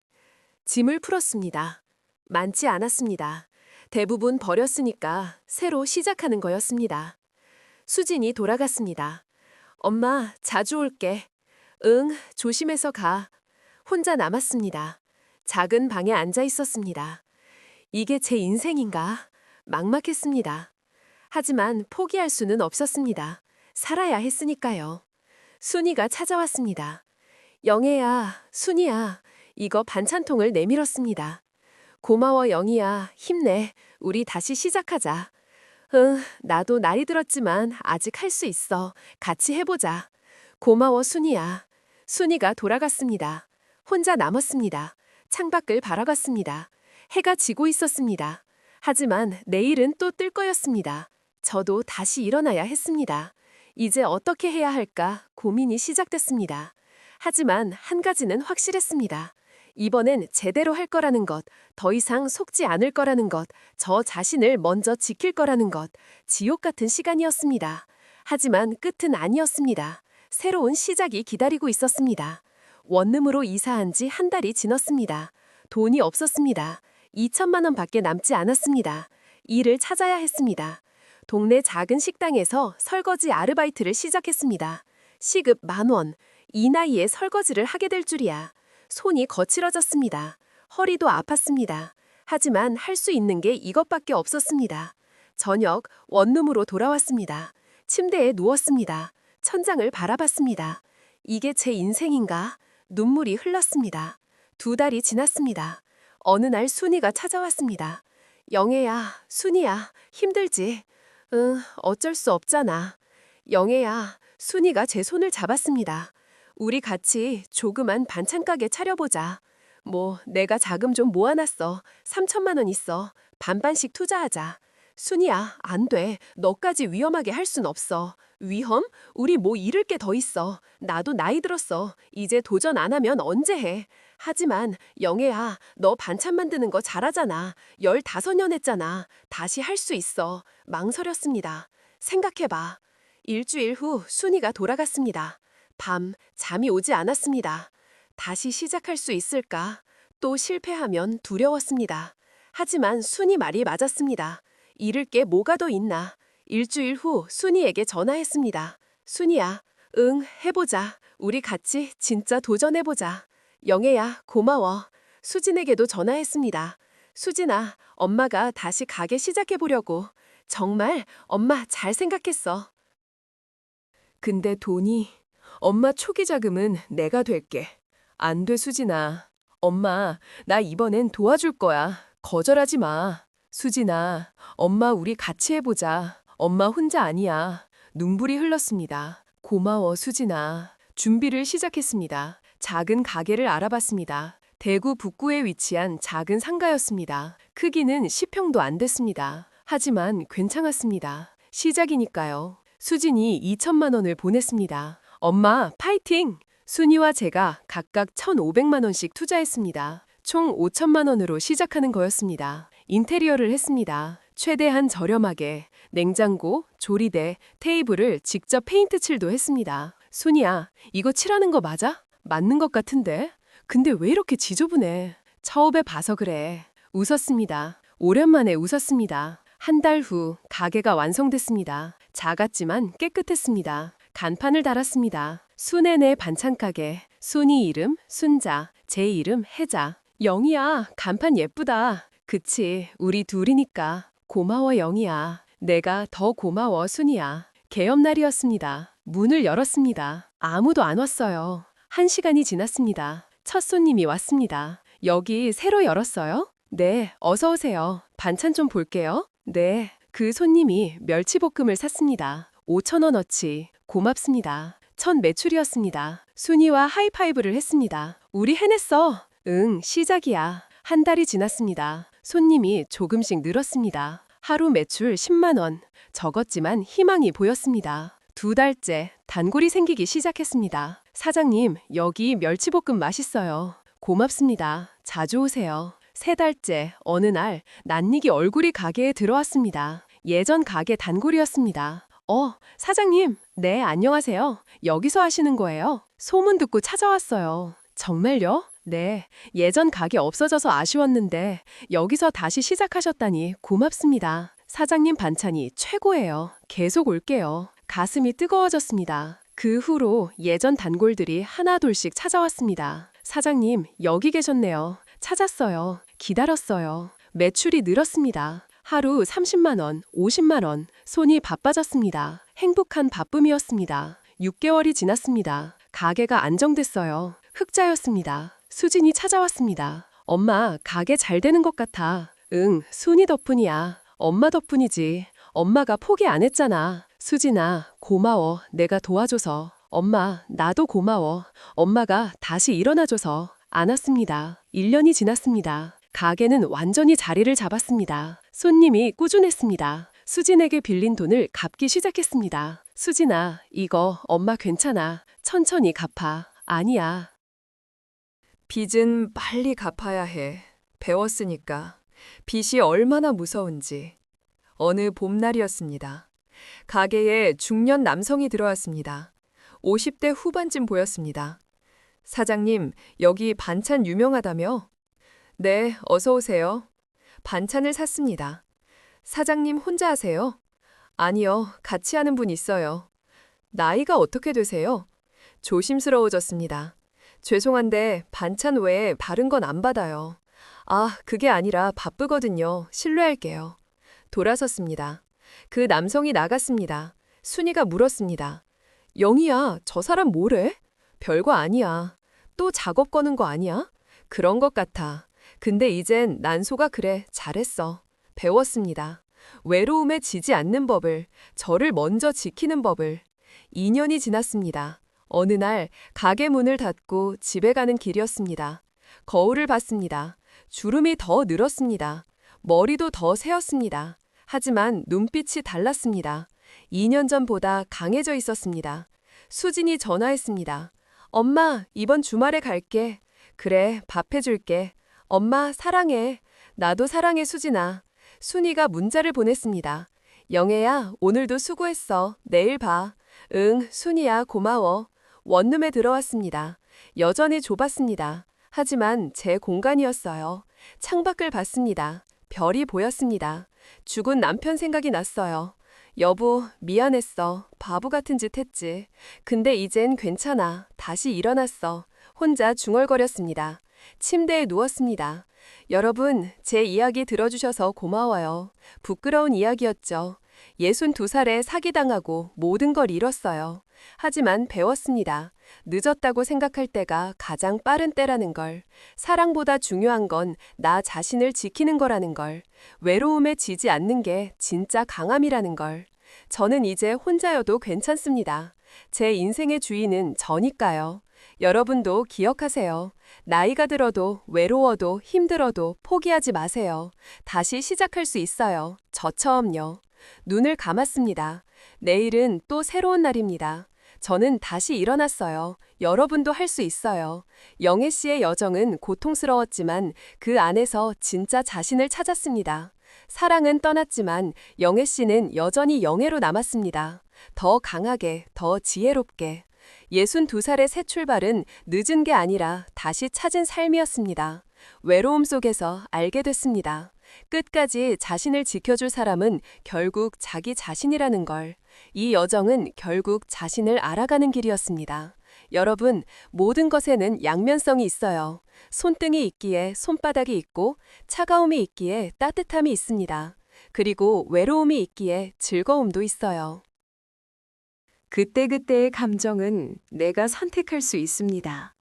Speaker 1: 짐을 풀었습니다. 많지 않았습니다. 대부분 버렸으니까 새로 시작하는 거였습니다. 수진이 돌아갔습니다. 엄마, 자주 올게. 응, 조심해서 가. 혼자 남았습니다. 작은 방에 앉아 있었습니다. 이게 제 인생인가? 막막했습니다. 하지만 포기할 수는 없었습니다. 살아야 했으니까요. 순이가 찾아왔습니다. 영애야, 순이야, 이거 반찬통을 내밀었습니다. 고마워 영희야, 힘내. 우리 다시 시작하자. 응, 나도 나이 들었지만 아직 할 수 있어. 같이 해보자. 고마워 순이야. 순이가 돌아갔습니다. 혼자 남았습니다. 창밖을 바라봤습니다. 해가 지고 있었습니다. 하지만 내일은 또 뜰 거였습니다. 저도 다시 일어나야 했습니다. 이제 어떻게 해야 할까 고민이 시작됐습니다. 하지만 한 가지는 확실했습니다. 이번엔 제대로 할 거라는 것, 더 이상 속지 않을 거라는 것, 저 자신을 먼저 지킬 거라는 것, 지옥 같은 시간이었습니다. 하지만 끝은 아니었습니다. 새로운 시작이 기다리고 있었습니다. 원룸으로 이사한 지 한 달이 지났습니다. 돈이 없었습니다. 2천만 원밖에 남지 않았습니다. 일을 찾아야 했습니다. 동네 작은 식당에서 설거지 아르바이트를 시작했습니다. 시급 10,000원. 이 나이에 설거지를 하게 될 줄이야. 손이 거칠어졌습니다. 허리도 아팠습니다. 하지만 할 수 있는 게 이것밖에 없었습니다. 저녁 원룸으로 돌아왔습니다. 침대에 누웠습니다. 천장을 바라봤습니다. 이게 제 인생인가? 눈물이 흘렀습니다. 2달이 지났습니다. 어느 날 순이가 찾아왔습니다. 영애야, 순이야, 힘들지? 응, 어쩔 수 없잖아. 영애야, 순이가 제 손을 잡았습니다. 우리 같이 조그만 반찬 가게 차려보자. 뭐 내가 자금 좀 모아놨어. 3천만 원 있어. 반반씩 투자하자. 순이야, 안 돼. 너까지 위험하게 할 순 없어. 위험? 우리 뭐 잃을 게 더 있어. 나도 나이 들었어. 이제 도전 안 하면 언제 해. 하지만 영애야, 너 반찬 만드는 거 잘하잖아. 15년 했잖아. 다시 할 수 있어. 망설였습니다. 생각해봐. 일주일 후 순이가 돌아갔습니다. 밤, 잠이 오지 않았습니다. 다시 시작할 수 있을까? 또 실패하면 두려웠습니다. 하지만 순이 말이 맞았습니다. 잃을 게 뭐가 더 있나? 일주일 후 순이에게 전화했습니다. 순이야, 응, 해보자. 우리 같이 진짜 도전해보자. 영애야, 고마워. 수진에게도 전화했습니다. 수진아, 엄마가 다시 가게 시작해보려고. 정말 엄마 잘 생각했어. 근데 돈이, 엄마 초기 자금은 내가 될게. 안 돼, 수진아. 엄마, 나 이번엔 도와줄 거야. 거절하지 마. 수진아, 엄마 우리 같이 해보자. 엄마 혼자 아니야. 눈물이 흘렀습니다. 고마워, 수진아. 준비를 시작했습니다. 작은 가게를 알아봤습니다. 대구 북구에 위치한 작은 상가였습니다. 크기는 10평도 안 됐습니다. 하지만 괜찮았습니다. 시작이니까요. 수진이 2천만 원을 보냈습니다. 엄마, 파이팅! 순이와 제가 각각 1,500만 원씩 투자했습니다. 총 5천만 원으로 시작하는 거였습니다. 인테리어를 했습니다. 최대한 저렴하게 냉장고, 조리대, 테이블을 직접 페인트 칠도 했습니다. 순이야, 이거 칠하는 거 맞아? 맞는 것 같은데? 근데 왜 이렇게 지저분해? 처음에 봐서 그래. 웃었습니다. 오랜만에 웃었습니다. 한 달 후 가게가 완성됐습니다. 작았지만 깨끗했습니다. 간판을 달았습니다. 순애네 반찬가게. 순이 이름 순자, 제 이름 혜자. 영희야, 간판 예쁘다. 그치, 우리 둘이니까. 고마워, 영희야. 내가 더 고마워, 순이야. 개업날이었습니다. 문을 열었습니다. 아무도 안 왔어요. 1시간이 지났습니다. 첫 손님이 왔습니다. 여기 새로 열었어요? 네, 어서 오세요. 반찬 좀 볼게요. 네, 그 손님이 멸치볶음을 샀습니다. 5천 원어치. 고맙습니다. 첫 매출이었습니다. 순이와 하이파이브를 했습니다. 우리 해냈어. 응, 시작이야. 한 달이 지났습니다. 손님이 조금씩 늘었습니다. 하루 매출 10만 원. 적었지만 희망이 보였습니다. 2달째 단골이 생기기 시작했습니다. 사장님, 여기 멸치볶음 맛있어요. 고맙습니다. 자주 오세요. 3달째 어느 날 낯익이 얼굴이 가게에 들어왔습니다. 예전 가게 단골이었습니다. 사장님. 네, 안녕하세요. 여기서 하시는 거예요? 소문 듣고 찾아왔어요. 정말요? 네, 예전 가게 없어져서 아쉬웠는데 여기서 다시 시작하셨다니 고맙습니다. 사장님 반찬이 최고예요. 계속 올게요. 가슴이 뜨거워졌습니다. 그 후로 예전 단골들이 하나둘씩 찾아왔습니다. 사장님, 여기 계셨네요. 찾았어요. 기다렸어요. 매출이 늘었습니다. 하루 30만 원, 50만 원, 손이 바빠졌습니다. 행복한 바쁨이었습니다. 6개월이 지났습니다. 가게가 안정됐어요. 흑자였습니다. 수진이 찾아왔습니다. 엄마, 가게 잘 되는 것 같아. 응, 순이 덕분이야. 엄마 덕분이지. 엄마가 포기 안 했잖아. 수진아, 고마워. 내가 도와줘서. 엄마, 나도 고마워. 엄마가 다시 일어나줘서. 안았습니다. 1년이 지났습니다. 가게는 완전히 자리를 잡았습니다. 손님이 꾸준했습니다. 수진에게 빌린 돈을 갚기 시작했습니다. 수진아, 이거 엄마 괜찮아. 천천히 갚아. 아니야. 빚은 빨리 갚아야 해. 배웠으니까. 빚이 얼마나 무서운지. 어느 봄날이었습니다. 가게에 중년 남성이 들어왔습니다. 50대 후반쯤 보였습니다. 사장님, 여기 반찬 유명하다며? 네, 어서 오세요. 반찬을 샀습니다. 사장님 혼자 하세요? 아니요, 같이 하는 분 있어요. 나이가 어떻게 되세요? 조심스러워졌습니다. 죄송한데 반찬 외에 다른 건 안 받아요. 아, 그게 아니라 바쁘거든요. 실례할게요. 돌아섰습니다. 그 남성이 나갔습니다. 순이가 물었습니다. 영희야, 저 사람 뭐래? 별거 아니야. 또 작업 거는 거 아니야? 그런 것 같아. 근데 이젠 난소가 그래. 잘했어. 배웠습니다. 외로움에 지지 않는 법을, 저를 먼저 지키는 법을. 2년이 지났습니다. 어느 날 가게 문을 닫고 집에 가는 길이었습니다. 거울을 봤습니다. 주름이 더 늘었습니다. 머리도 더 새었습니다. 하지만 눈빛이 달랐습니다. 2년 전보다 강해져 있었습니다. 수진이 전화했습니다. 엄마, 이번 주말에 갈게. 그래, 밥 해줄게. 엄마, 사랑해. 나도 사랑해, 수진아. 순이가 문자를 보냈습니다. 영애야, 오늘도 수고했어. 내일 봐. 응, 순이야, 고마워. 원룸에 들어왔습니다. 여전히 좁았습니다. 하지만 제 공간이었어요. 창밖을 봤습니다. 별이 보였습니다. 죽은 남편 생각이 났어요. 여보, 미안했어. 바보 같은 짓 했지. 근데 이젠 괜찮아. 다시 일어났어. 혼자 중얼거렸습니다. 침대에 누웠습니다. 여러분, 제 이야기 들어주셔서 고마워요. 부끄러운 이야기였죠. 62살에 사기당하고 모든 걸 잃었어요. 하지만 배웠습니다. 늦었다고 생각할 때가 가장 빠른 때라는 걸. 사랑보다 중요한 건 나 자신을 지키는 거라는 걸. 외로움에 지지 않는 게 진짜 강함이라는 걸. 저는 이제 혼자여도 괜찮습니다. 제 인생의 주인은 저니까요. 여러분도 기억하세요. 나이가 들어도 외로워도 힘들어도 포기하지 마세요. 다시 시작할 수 있어요. 저처럼요. 눈을 감았습니다. 내일은 또 새로운 날입니다. 저는 다시 일어났어요. 여러분도 할 수 있어요. 영애 씨의 여정은 고통스러웠지만 그 안에서 진짜 자신을 찾았습니다. 사랑은 떠났지만 영애 씨는 여전히 영애로 남았습니다. 더 강하게, 더 지혜롭게. 62살의 새 출발은 늦은 게 아니라 다시 찾은 삶이었습니다. 외로움 속에서 알게 됐습니다. 끝까지 자신을 지켜줄 사람은 결국 자기 자신이라는 걸. 이 여정은 결국 자신을 알아가는 길이었습니다. 여러분, 모든 것에는 양면성이 있어요. 손등이 있기에 손바닥이 있고, 차가움이 있기에 따뜻함이 있습니다. 그리고 외로움이 있기에 즐거움도 있어요. 그때그때의 감정은 내가 선택할 수 있습니다.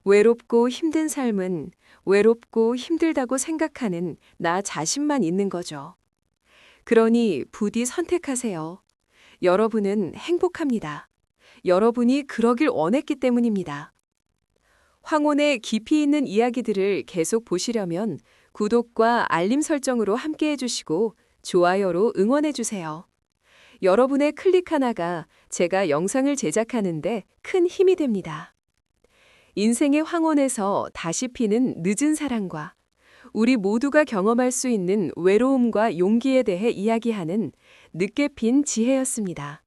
Speaker 1: 외롭고 힘든 삶은 외롭고 힘들다고 생각하는 나 자신만 있는 거죠. 그러니 부디 선택하세요. 여러분은 행복합니다. 여러분이 그러길 원했기 때문입니다. 황혼의 깊이 있는 이야기들을 계속 보시려면 구독과 알림 설정으로 함께 해주시고 좋아요로 응원해주세요. 여러분의 클릭 하나가 제가 영상을 제작하는데 큰 힘이 됩니다. 인생의 황혼에서 다시 피는 늦은 사랑과 우리 모두가 경험할 수 있는 외로움과 용기에 대해 이야기하는 늦게 핀 지혜였습니다.